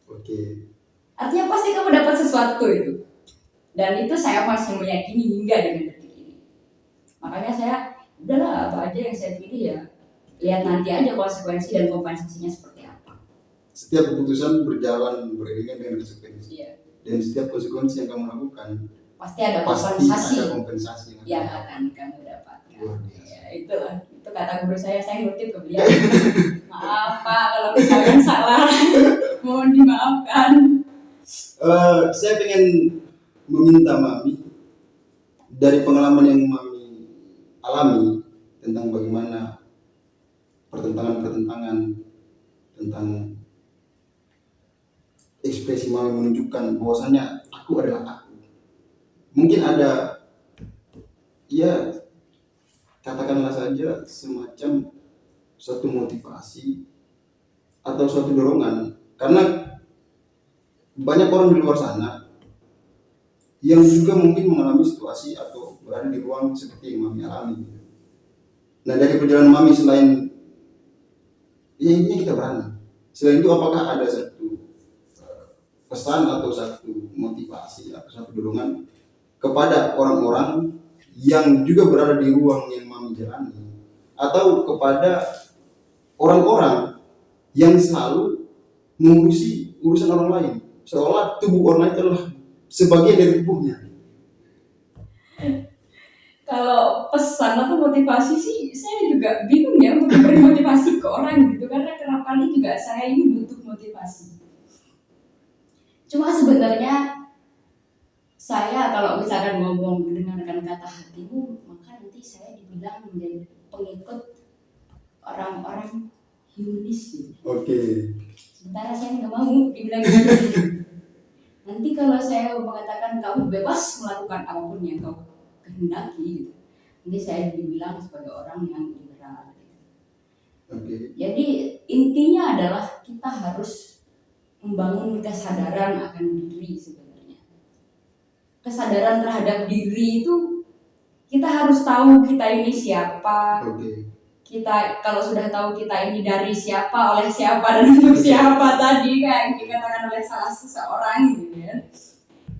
[SPEAKER 1] Oke.
[SPEAKER 2] Artinya pasti kamu dapat sesuatu itu. Dan itu saya masih meyakini hingga dengan detik ini. Makanya saya udahlah apa aja yang saya pilih ya lihat nanti aja konsekuensi dan kompensasinya seperti apa.
[SPEAKER 1] Setiap keputusan berjalan beriringan dengan konsekuensi.
[SPEAKER 2] Iya.
[SPEAKER 1] Dan setiap konsekuensi yang kamu lakukan
[SPEAKER 2] pasti ada kompensasi yang akan kamu dapatkan. Ya, itulah itu kata guru saya ngutip ke beliau. Maaf Pak kalau misalkan salah, mohon dimaafkan.
[SPEAKER 1] Saya pengen meminta Mami dari pengalaman yang Mami alami tentang bagaimana pertentangan tentang ekspresi Mami menunjukkan bahwasannya aku adalah aku. Mungkin ada ya katakanlah saja semacam suatu motivasi atau suatu dorongan, karena banyak orang di luar sana yang juga mungkin mengalami situasi atau berada di ruang seperti yang Mami alami. Nah dari perjalanan Mami selain ya ini kita berani, selain itu apakah ada satu pesan atau satu motivasi atau satu dorongan kepada orang-orang yang juga berada di ruang yang Mami jalani, atau kepada orang-orang yang selalu mengurusi urusan orang lain seolah tubuh orang lain adalah sebagian dari tubuhnya?
[SPEAKER 2] Kalau pesan atau motivasi sih saya juga bingung ya untuk memberi motivasi ke orang gitu, karena kerap kali juga saya ini butuh motivasi. Cuma sebenarnya saya kalau misalkan ngomong mendengarkan kata hatimu, maka nanti saya dibilang menjadi pengikut orang-orang humanis gitu.
[SPEAKER 1] Oke.
[SPEAKER 2] Sementara saya nggak mau dibilang gitu. Nanti kalau saya mengatakan kamu bebas melakukan apapun yang kau kehendaki gitu, nanti saya dibilang sebagai orang yang liberal gitu.
[SPEAKER 1] Oke.
[SPEAKER 2] Jadi intinya adalah kita harus membangun kesadaran akan diri sebenarnya. Kesadaran terhadap diri itu kita harus tahu kita ini siapa.
[SPEAKER 1] Oke.
[SPEAKER 2] Kita kalau sudah tahu kita ini dari siapa, oleh siapa, dan untuk siapa tadi kayak dikatakan oleh salah seseorang gitu ya.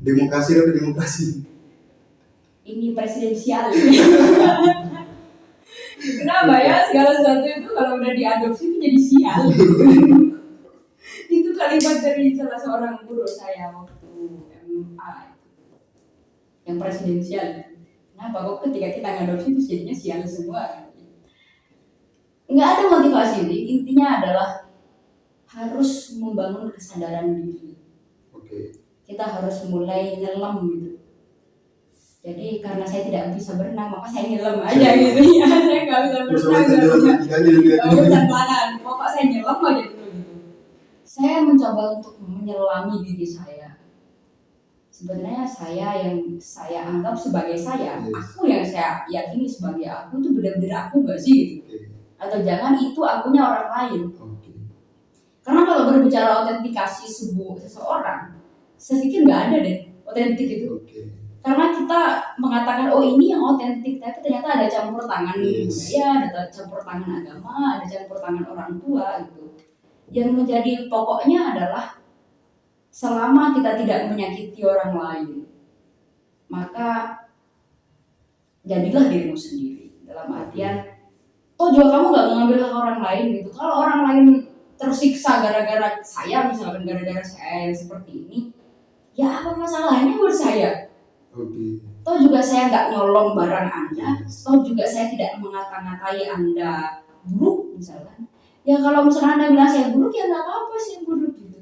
[SPEAKER 1] Demokrasi atau demokrasi?
[SPEAKER 2] Ini presidensial. Kenapa ya segala sesuatu itu kalau udah diadopsi itu jadi sial. Itu kalimat dari salah seorang guru saya waktu MA yang presidensial. Kenapa kok ketika kita ngadopsi itu jadinya sial semua? Nggak ada motivasi, intinya adalah harus membangun kesadaran diri.
[SPEAKER 1] Oke.
[SPEAKER 2] Kita harus mulai nyelam gitu. Jadi karena saya tidak bisa berenang, maka saya nyelam aja gitu ya. Saya nggak bisa berenang, nggak bisa pelangan. Pokoknya saya nyelam aja dulu gitu. Saya mencoba untuk menyelami diri saya. Sebenarnya saya yang saya anggap sebagai saya, aku yang saya yakini sebagai aku itu benar-benar aku nggak sih gitu. Atau jangan itu akunya orang lain. Karena kalau berbicara autentikasi seseorang, saya pikir nggak ada deh otentik itu. Karena kita mengatakan oh ini yang otentik, tapi ternyata ada campur tangan budaya, ada campur tangan agama, ada campur tangan orang tua gitu. Yang menjadi pokoknya adalah selama kita tidak menyakiti orang lain, maka jadilah dirimu sendiri. Dalam artian, toh juga kamu nggak mengambil hak orang lain gitu. Kalau orang lain tersiksa gara-gara saya, misalkan gara-gara saya seperti ini, ya apa masalahnya buat saya? Toh juga saya nggak nyolong barang Anda, toh juga saya tidak mengata-ngatai Anda buruk misalkan. Ya kalau misalkan Anda bilang saya buruk, ya nggak apa-apa sih buruk gitu.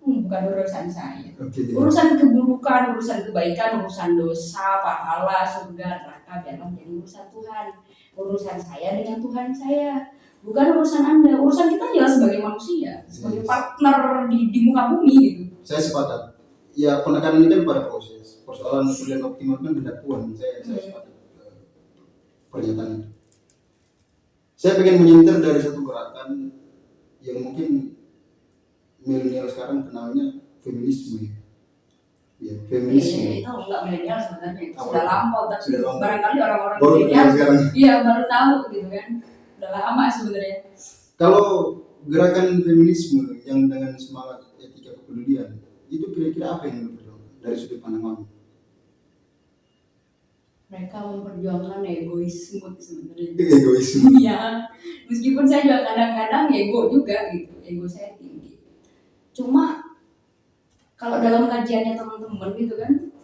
[SPEAKER 2] Bukan urusan saya. Urusan keburukan, urusan kebaikan, urusan dosa, pahala, surga, neraka, biarlah jadi urusan Tuhan. Urusan saya dengan Tuhan saya, bukan urusan Anda. Urusan kita jelas sebagai manusia, sebagai partner di muka bumi gitu.
[SPEAKER 1] Saya sepakat. Ya penekanan ini kan pada proses. Persoalan yang optimal kan tidak Tuhan. Saya sepakat pernyataan itu. Saya pengen menyindir dari satu gerakan yang mungkin milenial sekarang kenalnya feminisme. Ya, feminisme.
[SPEAKER 2] Itu enggak milenial sebenarnya, itu sudah lampau, tapi barangkali orang-orang
[SPEAKER 1] baru
[SPEAKER 2] milenial
[SPEAKER 1] sekarang.
[SPEAKER 2] Iya, baru tahu gitu kan. Udah lama sebenarnya.
[SPEAKER 1] Kalau gerakan feminisme yang dengan semangat etika kepedulian, itu kira-kira apa yang diperjuangkan dari sudut pandang kamu?
[SPEAKER 2] Mereka memperjuangkan egoisme sebenarnya.
[SPEAKER 1] Egoisme.
[SPEAKER 2] Iya, meskipun saya juga kadang-kadang ego juga gitu, ego saya tinggi. Cuma kalau dalam kajiannya teman-teman gitu kan,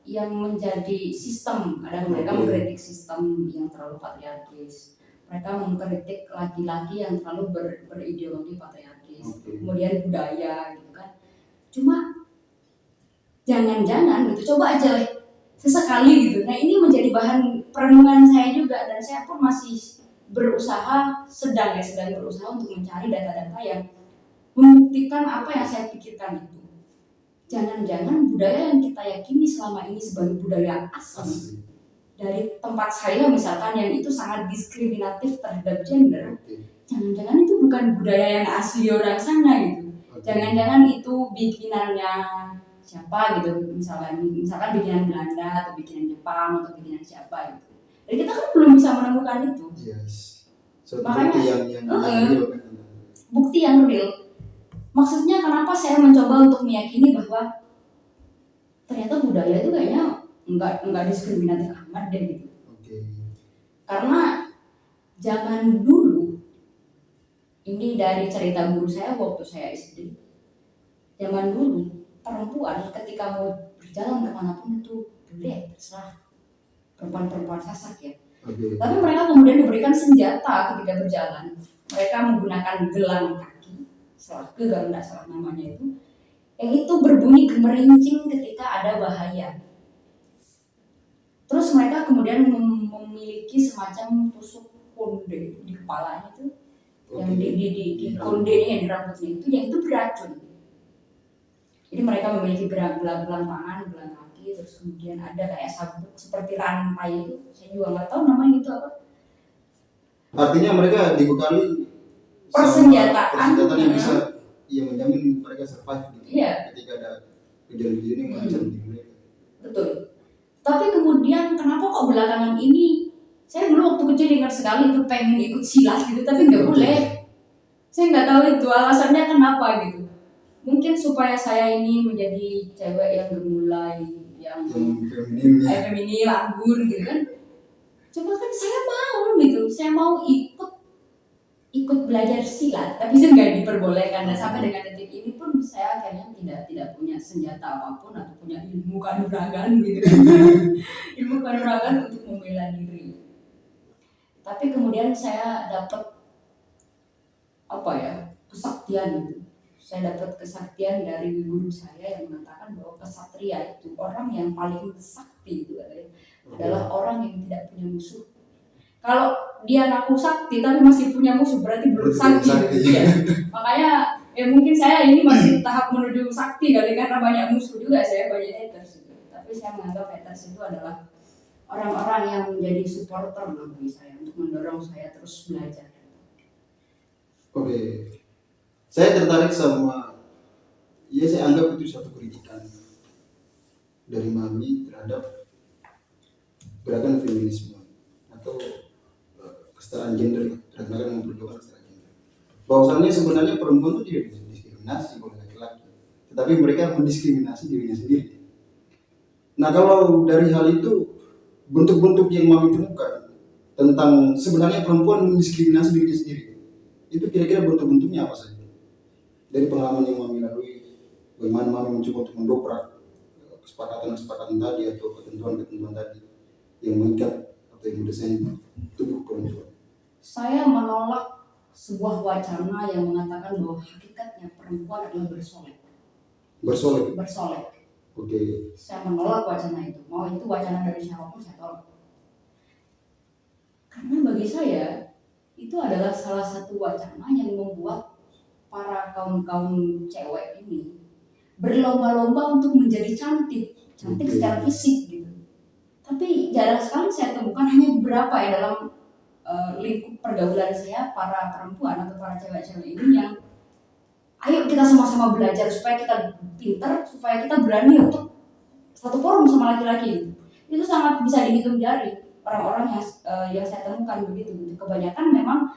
[SPEAKER 2] yang menjadi sistem, kadang mereka mengkritik sistem yang terlalu patriarkis, mereka mengkritik laki-laki yang terlalu berideologi patriarkis, kemudian budaya gitu kan. Cuma jangan-jangan gitu, coba aja sesekali gitu. Nah ini menjadi bahan perenungan saya juga, dan saya pun masih berusaha, sedang berusaha untuk mencari data-data yang membuktikan apa yang saya pikirkan itu. Jangan-jangan budaya yang kita yakini selama ini sebagai budaya asli dari tempat saya misalkan yang itu sangat diskriminatif terhadap gender, jangan-jangan itu bukan budaya yang asli orang sana gitu. Jangan-jangan itu bikinannya siapa gitu, misalkan bikinan Belanda atau bikinan Jepang atau bikinan siapa gitu. Jadi kita kan belum bisa menemukan itu. Makanya bukti yang real. Maksudnya kenapa saya mencoba untuk meyakini bahwa ternyata budaya itu kayaknya enggak diskriminatif amat deh gitu. Karena zaman dulu, ini dari cerita guru saya waktu saya SD, zaman dulu perempuan ketika mau berjalan kemanapun itu boleh, terserah, perempuan sasak ya. Tapi mereka kemudian diberikan senjata ketika berjalan. Mereka menggunakan gelang kaki, selake kalau tidak salah namanya itu, yang itu berbunyi gemerincing ketika ada bahaya. Terus mereka kemudian memiliki semacam tusuk konde di kepalanya itu, yang di kondenya, di rambutnya itu, yang itu beracun. Jadi mereka memiliki gelang tangan, gelang kaki, terus kemudian ada kayak sabuk seperti rantai itu, saya juga nggak tahu namanya itu apa.
[SPEAKER 1] Artinya mereka dibekali
[SPEAKER 2] persenjataan
[SPEAKER 1] yang bisa menjamin mereka survive gitu. Ketika ada kejadian yang mengancam diri mereka. Betul.
[SPEAKER 2] Tapi kemudian kenapa kok belakangan ini, saya dulu waktu kecil ingat sekali itu pengen ikut silat gitu, tapi nggak boleh. Saya nggak tahu itu alasannya kenapa gitu. Mungkin supaya saya ini menjadi cewek yang gemulai, yang feminim, anggun gitu kan. Coba kan saya mau gitu, saya mau ikut ikut belajar silat, tapi itu nggak diperbolehkan. Dan sampai dengan detik ini pun saya akhirnya tidak punya senjata apapun atau punya ilmu kanuragan gitu kan. Ilmu kanuragan untuk membela diri. Tapi kemudian saya dapat kesaktian gitu. Saya dapat kesaktian dari guru saya yang mengatakan bahwa kesatria itu orang yang paling sakti itu adalah orang yang tidak punya musuh. Kalau dia ngaku sakti tapi masih punya musuh berarti belum sakti. Ya. Makanya mungkin saya ini masih tahap menuju sakti kali karena banyak musuh juga, saya banyak haters. Tapi saya menganggap haters itu adalah orang-orang yang menjadi supporter bagi saya untuk mendorong saya terus belajar.
[SPEAKER 1] Oke. Saya tertarik sama, saya anggap itu suatu kritikan dari Mami terhadap gerakan feminisme atau kesetaraan gender, gerakan memperjuangkan kesetaraan gender. Bahwasannya sebenarnya perempuan itu tidak didiskriminasi oleh laki-laki, tetapi mereka mendiskriminasi dirinya sendiri. Nah, kalau dari hal itu, bentuk-bentuk yang Mami temukan tentang sebenarnya perempuan mendiskriminasi dirinya sendiri, itu kira-kira bentuk-bentuknya apa saja? Dari pengalaman yang Mami lalui, bagaimana Mami mencoba untuk mendobrak kesepakatan tadi atau ketentuan tadi yang mengikat atau yang mendesain tubuh perempuan.
[SPEAKER 2] Saya menolak sebuah wacana yang mengatakan bahwa hakikatnya perempuan adalah bersolek.
[SPEAKER 1] Oke.
[SPEAKER 2] Saya menolak wacana itu. Mau itu wacana dari siapapun saya tolak. Karena bagi saya itu adalah salah satu wacana yang membuat para kaum cewek ini berlomba-lomba untuk menjadi cantik secara fisik gitu. Tapi jarang sekali saya temukan, hanya beberapa ya dalam lingkup pergaulan saya, para perempuan atau para cewek-cewek ini yang ayo kita sama-sama belajar supaya kita pintar, supaya kita berani untuk satu forum sama laki-laki. Itu sangat bisa dihitung jari orang-orang yang saya temukan begitu. Kebanyakan memang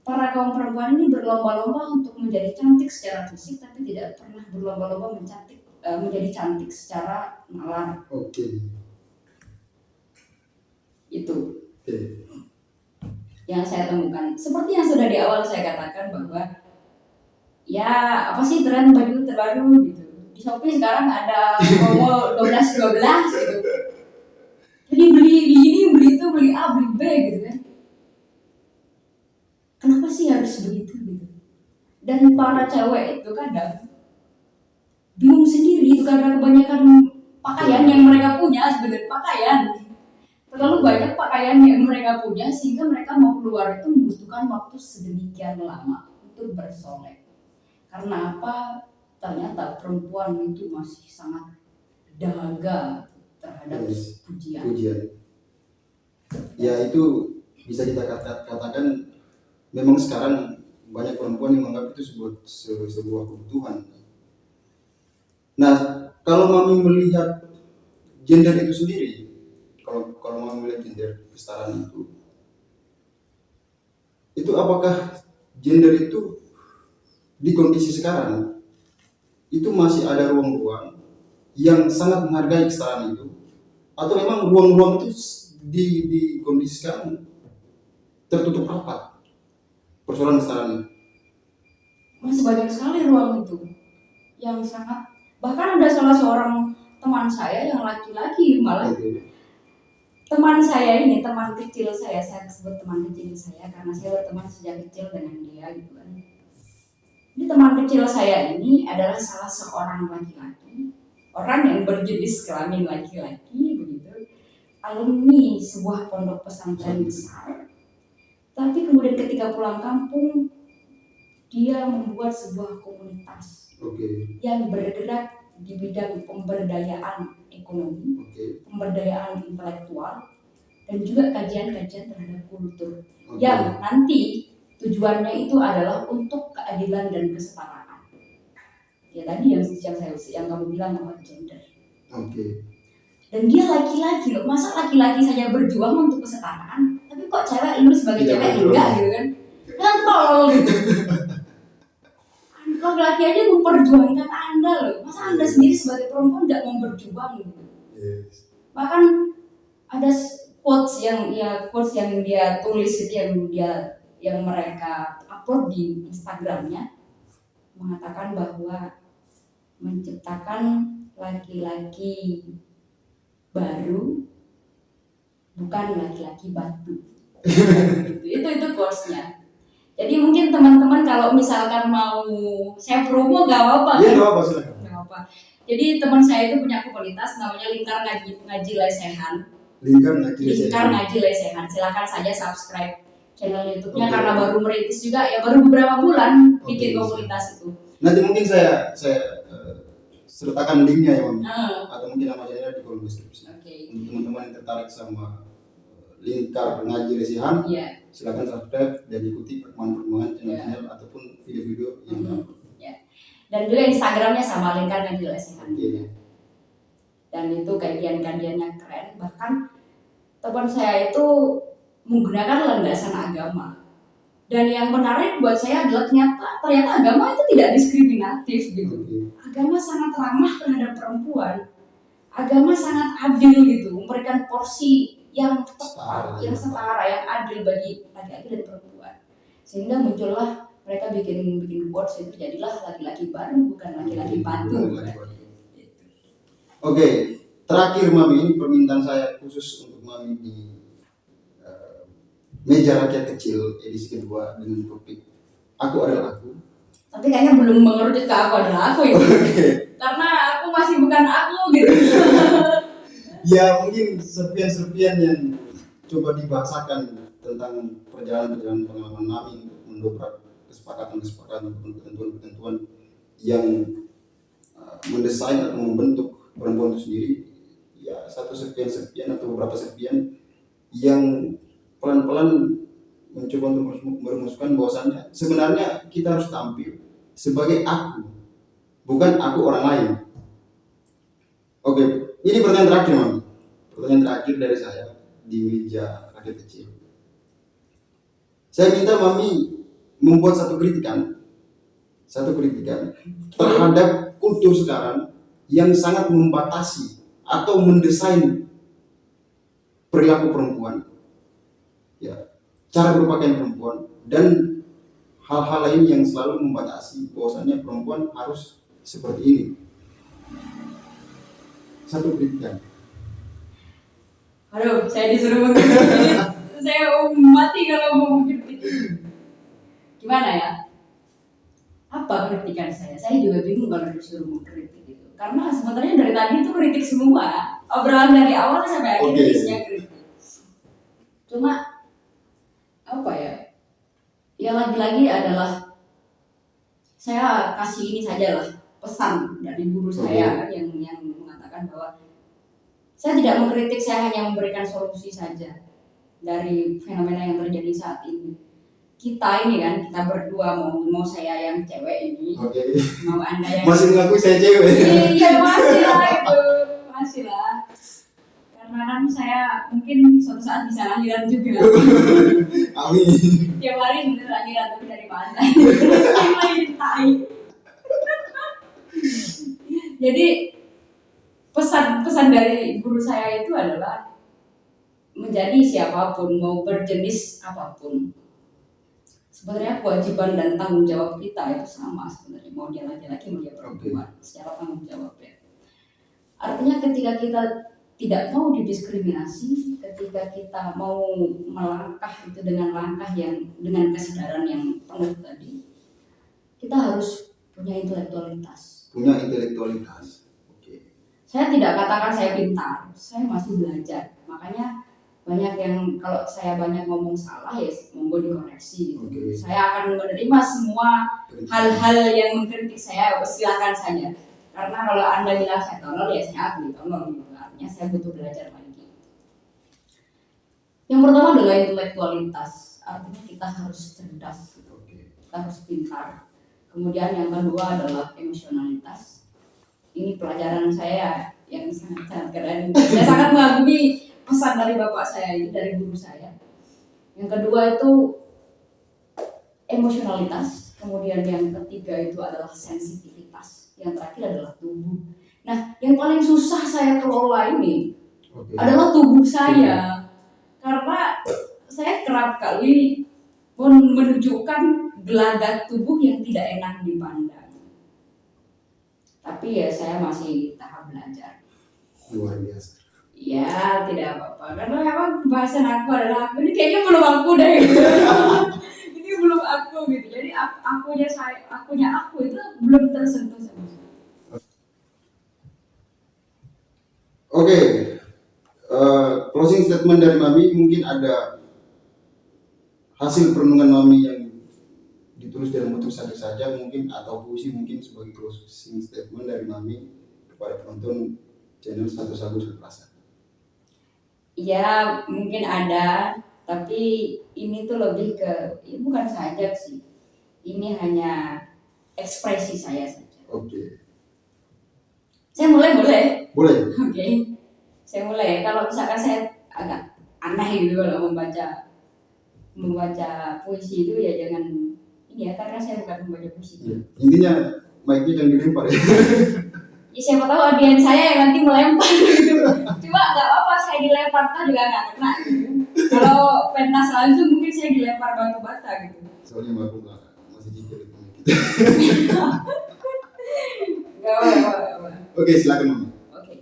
[SPEAKER 2] para kaum perempuan ini berlomba-lomba untuk menjadi cantik secara fisik, tapi tidak pernah berlomba-lomba menjadi cantik secara nalar.
[SPEAKER 1] Oke.
[SPEAKER 2] Itu yang saya temukan. Seperti yang sudah di awal saya katakan bahwa ya apa sih tren baju terbaru gitu. Di Shopee sekarang ada promo 12-12 gitu. Jadi beli ini, beli itu, beli A, beli B gitu kan. Kenapa sih harus begitu gitu? Dan para cewek itu kadang bingung sendiri itu karena kebanyakan pakaian yang mereka punya, sebenarnya pakaian terlalu banyak pakaian yang mereka punya sehingga mereka mau keluar itu membutuhkan waktu sedemikian lama untuk bersolek. Karena apa? Ternyata perempuan itu masih sangat dahaga terhadap pujian.
[SPEAKER 1] Ya itu bisa kita katakan memang sekarang banyak perempuan yang menganggap itu sebuah kebutuhan. Nah, kalau Mami melihat gender itu sendiri, kalau Mami melihat gender kesetaraan itu apakah gender itu di kondisi sekarang itu masih ada ruang-ruang yang sangat menghargai kesetaraan itu, atau memang ruang-ruang itu di kondisi sekarang tertutup rapat persoalan kesetaraan itu?
[SPEAKER 2] Masih banyak sekali ruang itu yang sangat, bahkan ada salah seorang teman saya yang laki-laki malah. Teman saya ini, teman kecil saya sebut teman kecil saya karena saya berteman sejak kecil dengan dia gitu kan. Ini teman kecil saya ini adalah salah seorang laki-laki, orang yang berjenis kelamin laki-laki begitu, alumni sebuah pondok pesantren besar. Tapi kemudian ketika pulang kampung dia membuat sebuah komunitas yang bergerak di bidang pemberdayaan ekonomi, pemberdayaan intelektual, dan juga kajian-kajian terhadap kultur yang nanti tujuannya itu adalah untuk keadilan dan kesetaraan. Ya tadi yang kamu bilang bahwa gender. Dan dia laki-laki loh, masa laki-laki saja berjuang untuk kesetaraan, tapi kok cewek ini sebagai cewek enggak gitu kan? Kan tolol gitu. Laki-laki aja memperjuangkan Anda loh, masa Anda sendiri sebagai perempuan nggak mau berjuang gitu? Bahkan ada quotes yang dia tulis itu, yang yang mereka upload di Instagramnya mengatakan bahwa menciptakan laki-laki baru bukan laki-laki batu. itu quotes-nya. Jadi mungkin teman-teman kalau misalkan mau saya promo gak apa-apa
[SPEAKER 1] Iya,
[SPEAKER 2] kan?
[SPEAKER 1] nggak apa silakan.
[SPEAKER 2] Gak apa. Jadi teman saya itu punya komunitas namanya Lingkar Ngaji Lesehan.
[SPEAKER 1] Lingkar
[SPEAKER 2] Ngaji Lesehan. Silakan saja subscribe channel YouTube-nya
[SPEAKER 1] Oke.
[SPEAKER 2] karena baru merintis juga ya, baru beberapa bulan
[SPEAKER 1] Oke,
[SPEAKER 2] bikin
[SPEAKER 1] bisa.
[SPEAKER 2] komunitas itu.
[SPEAKER 1] Nanti mungkin saya sertakan linknya ya Mami,
[SPEAKER 2] Nah,
[SPEAKER 1] atau mungkin nama channelnya di kolom deskripsi.
[SPEAKER 2] oke.
[SPEAKER 1] Untuk teman-teman yang tertarik sama Lingkar Ngaji Lesehan,
[SPEAKER 2] Iya.
[SPEAKER 1] silakan subscribe dan ikuti perkembangan channel-channel ataupun video-video yang
[SPEAKER 2] Ya. Dan juga Instagramnya sama Lingkar Ngaji Lesehan.
[SPEAKER 1] Oke.
[SPEAKER 2] Dan itu kajian-kajiannya keren. Bahkan teman saya itu menggunakan landasan agama. Dan yang menarik buat saya adalah ternyata agama itu tidak diskriminatif gitu.
[SPEAKER 1] Oke.
[SPEAKER 2] Agama sangat ramah terhadap perempuan. Agama sangat adil gitu, memberikan porsi yang tepat, yang setara, yang adil bagi laki-laki dan perempuan. Sehingga muncullah mereka bikin quotes itu, jadilah laki-laki baru bukan laki-laki batu.
[SPEAKER 1] Oke, terakhir Mami, ini permintaan saya khusus untuk Mami di meja rakyat kecil edisi kedua dengan topik Aku Adalah Aku.
[SPEAKER 2] Tapi kayaknya belum mengerucut ke aku adalah aku ya. Karena aku masih bukan aku gitu.
[SPEAKER 1] Ya mungkin serpian-serpian yang coba dibahasakan tentang perjalanan pengalaman Mami untuk mendobrak kesepakatan-kesepakatan ataupun ketentuan-ketentuan yang mendesain atau membentuk perempuan itu sendiri. Ya satu serpian atau beberapa serpian yang pelan-pelan mencoba untuk merumuskan bahwasannya sebenarnya kita harus tampil sebagai aku, bukan aku orang lain. Oke, ini pertanyaan terakhir Mami. Pertanyaan terakhir dari saya di meja rakyat kecil. Saya minta Mami membuat satu kritikan terhadap kultur sekarang yang sangat membatasi atau mendesain perilaku perempuan, ya, cara berpakaian perempuan, dan hal-hal lain yang selalu membatasi bahwasannya perempuan harus seperti ini. Satu kritikan.
[SPEAKER 2] Aduh, saya disuruh mengkritik. Saya mati kalau mau mengkritik. Gimana ya? Apa kritikan saya? Saya juga bingung kalau disuruh mengkritik itu. Karena sebenarnya dari tadi itu kritik semua. Obrolan dari awal sampai akhir isinya kritik. Cuma apa ya? Ya lagi-lagi adalah saya kasih ini saja lah pesan dari guru saya kan yang mengatakan bahwa saya tidak mengkritik, saya hanya memberikan solusi saja dari fenomena yang terjadi saat ini. Kita ini kan, kita berdua, mau saya yang cewek ini, mau Anda yang
[SPEAKER 1] masih mengakui saya cewek.
[SPEAKER 2] Iya masih lah itu, masih lah. Karena kan saya mungkin suatu saat bisa lahiran juga.
[SPEAKER 1] Amin.
[SPEAKER 2] Tiap hari bener lahiran tapi dari mana? Lahir tai. Jadi pesan dari guru saya itu adalah menjadi siapapun, mau berjenis apapun. Sebenarnya kewajiban dan tanggung jawab kita itu sama sebenarnya, mau dia laki-laki mau dia perempuan, secara tanggung jawab ya. Artinya ketika kita tidak mau didiskriminasi, ketika kita mau melangkah itu dengan langkah yang dengan kesadaran yang penuh tadi, kita harus punya intelektualitas. Saya tidak katakan saya pintar, saya masih belajar. Makanya banyak yang kalau saya banyak ngomong salah ya monggo dikoreksi gitu. Saya akan menerima semua hal-hal yang mengkritik saya, silakan saja. Karena kalau Anda bilang saya tolol ya saya akui tolol gitu. Artinya saya butuh belajar lagi. Yang pertama adalah intelektualitas. Artinya kita harus cerdas, kita harus pintar. Kemudian yang kedua adalah emosionalitas. Ini pelajaran saya yang sangat keren. Saya sangat mengagumi pesan dari bapak saya ini, dari guru saya. Yang kedua itu emosionalitas. Kemudian yang ketiga itu adalah sensitivitas. Yang terakhir adalah tubuh. Nah, yang paling susah saya kelola ini adalah tubuh saya. Karena saya kerap kali menunjukkan gelagat tubuh yang tidak enak dipandang. Tapi ya saya masih tahap belajar.
[SPEAKER 1] Luar biasa.
[SPEAKER 2] Ya tidak apa-apa, karena memang bahasan aku adalah aku ini kayaknya belum aku deh gitu. Ini belum aku gitu, jadi akunya aku itu belum tersentuh sama sekali.
[SPEAKER 1] Oke, closing statement dari Mami, mungkin ada hasil perenungan Mami yang ditulis dalam bentuk saja mungkin, atau puisi mungkin sebagai closing statement dari Mami kepada penonton channel Satu Sagu Satu Rasa.
[SPEAKER 2] Ya mungkin ada, tapi ini tuh lebih ke bukan sajak sih, ini hanya ekspresi saya saja.
[SPEAKER 1] Oke.
[SPEAKER 2] Saya mulai boleh?
[SPEAKER 1] Boleh.
[SPEAKER 2] Oke, saya mulai. Kalau misalkan saya agak aneh gitu kalau membaca puisi itu ya jangan ini ya, karena saya bukan membaca puisi.
[SPEAKER 1] Ya. Intinya mic-nya jangan dilempar ya.
[SPEAKER 2] Ya siapa tahu audiens saya yang nanti melempar gitu. Cuma nggak apa-apa, saya dilempar tuh juga nggak kena gitu. Kalau pentas langsung mungkin saya dilempar batu bata gitu.
[SPEAKER 1] Soalnya aku masih jijik itu.
[SPEAKER 2] Nggak apa-apa.
[SPEAKER 1] Oke, silakan Mami.
[SPEAKER 2] Oke.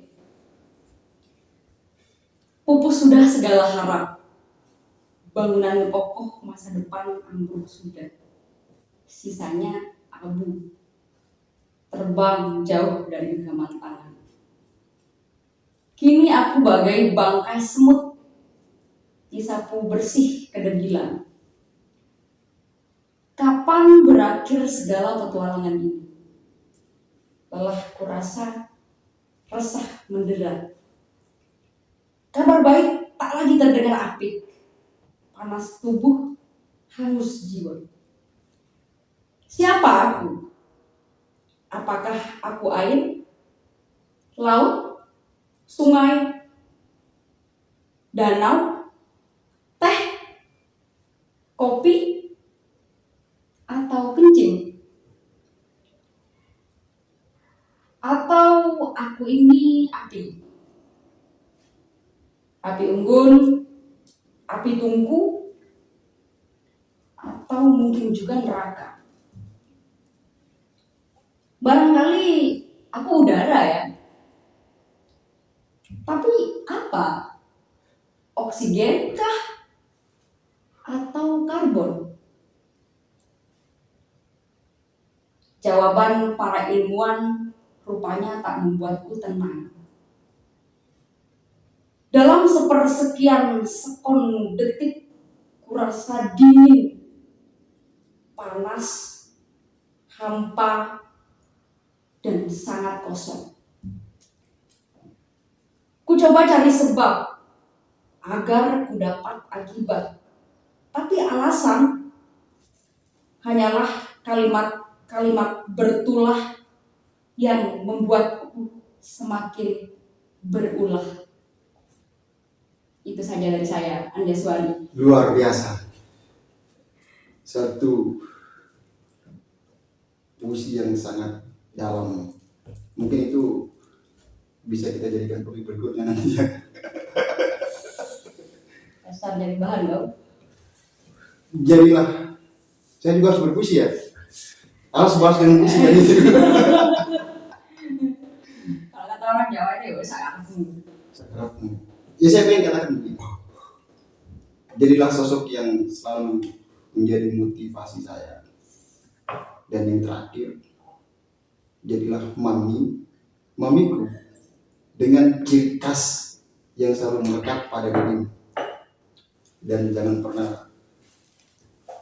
[SPEAKER 2] Pupus sudah segala harap, bangunan kokoh masa depan ambruk sudah. Sisanya abu, terbang jauh dari genggaman tangan. Kini aku bagai bangkai semut, disapu bersih kedegilan. Kapan berakhir segala petualangan ini? Lelah kurasa, resah menderat. Kabar baik tak lagi terdengar apik. Panas tubuh, hangus jiwa. Siapa aku? Apakah aku air, laut, sungai, danau, teh, kopi, atau kencing? Atau aku ini api? Api unggun, api tungku, atau mungkin juga neraka? Barangkali aku udara ya. Tapi apa? Oksigen kah? Atau karbon? Jawaban para ilmuwan rupanya tak membuatku tenang. Dalam sepersekian sekon detik, kurasa dingin, panas, hampa, dan sangat kosong. Ku coba cari sebab agar ku dapat akibat, tapi alasan hanyalah kalimat-kalimat bertulah yang membuatku semakin berulah. Itu saja dari saya, Anjaswari.
[SPEAKER 1] Luar biasa. Satu puisi yang sangat dalam. Mungkin itu bisa kita jadikan topik berikutnya nanti ya.
[SPEAKER 2] Dasar dari bahan loh.
[SPEAKER 1] Jadilah, saya juga harus berpuisi ya. Harus bahas dengan puisi dan itu.
[SPEAKER 2] Kalau kata orang Jawa itu sakarapmu.
[SPEAKER 1] Ya saya pengen katakan begini. Jadilah sosok yang selalu menjadi motivasi saya. Dan yang terakhir, jadilah mamiku dengan ciri khas yang selalu melekat pada dirimu. Dan jangan pernah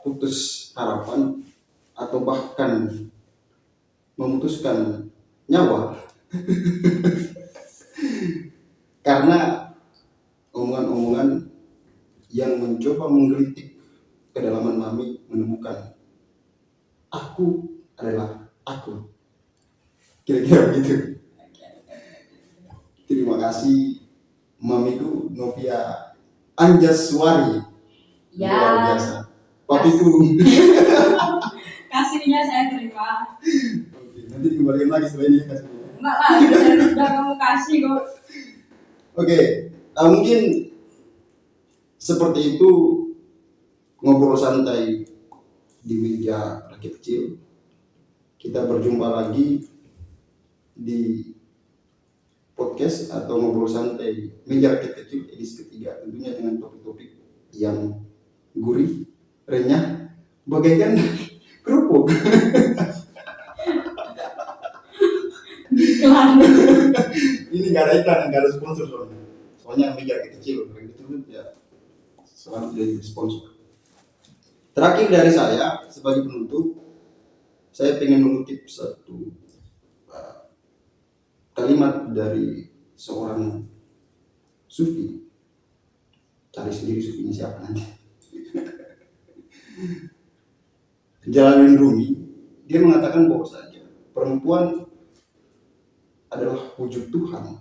[SPEAKER 1] putus harapan atau bahkan memutuskan nyawa karena omongan-omongan yang mencoba menggelitik kedalaman Mami menemukan aku adalah aku. Kira-kira begitu. Terima kasih Mamiku Novia Anjaswari.
[SPEAKER 2] Ya.
[SPEAKER 1] Luar biasa. Papiku.
[SPEAKER 2] Kasihnya saya terima.
[SPEAKER 1] Oke, nanti dikembalikan lagi setelah ini kasihnya.
[SPEAKER 2] Enggak lah, sudah kamu kasih kok.
[SPEAKER 1] Oke, mungkin seperti itu ngobrol santai di meja rakit kecil. Kita berjumpa lagi di podcast atau ngobrol santai meja rakit kecil edisi ketiga, tentunya dengan topik-topik yang gurih, renyah, bagaikan kerupuk.
[SPEAKER 2] Iklan.
[SPEAKER 1] Ini gak ada iklan, gak ada sponsor soalnya meja rakit kecil, itu ya selalu jadi sponsor. Terakhir dari saya sebagai penutup, saya ingin mengutip satu kalimat dari seorang sufi. Cari sendiri sufinya siapa nanti. Jalaluddin Rumi, dia mengatakan bahwa saja perempuan adalah wujud Tuhan.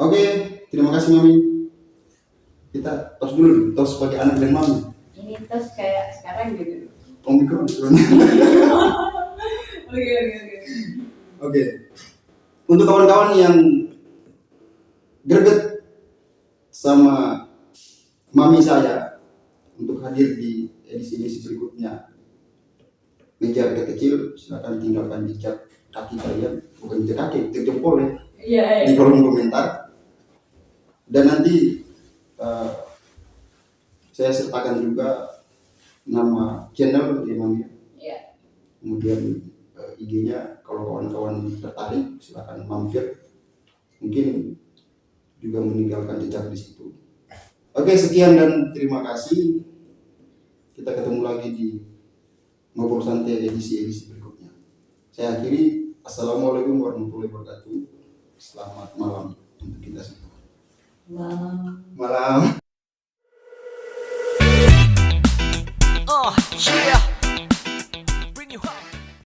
[SPEAKER 1] Oke, terima kasih Mami. Kita tos dulu, tos sebagai anak dan Mami.
[SPEAKER 2] Ini terus kayak sekarang gitu.
[SPEAKER 1] Omikron. Oke. Untuk kawan-kawan yang greget sama Mami saya untuk hadir di edisi berikutnya meja rakit kecil, silakan tinggalkan jejak kaki kalian, bukan jejak kaki, jejak jempol ya, di kolom komentar. Dan nanti saya sertakan juga nama channel ya Mami.
[SPEAKER 2] Iya.
[SPEAKER 1] Kemudian IG-nya kalau kawan-kawan tertarik silakan mampir, mungkin juga meninggalkan jejak di situ. Oke, sekian dan terima kasih. Kita ketemu lagi di ngobrol santai edisi berikutnya. Saya akhiri. Assalamualaikum warahmatullahi wabarakatuh. Selamat malam untuk kita semua. Malam.
[SPEAKER 3] Yeah.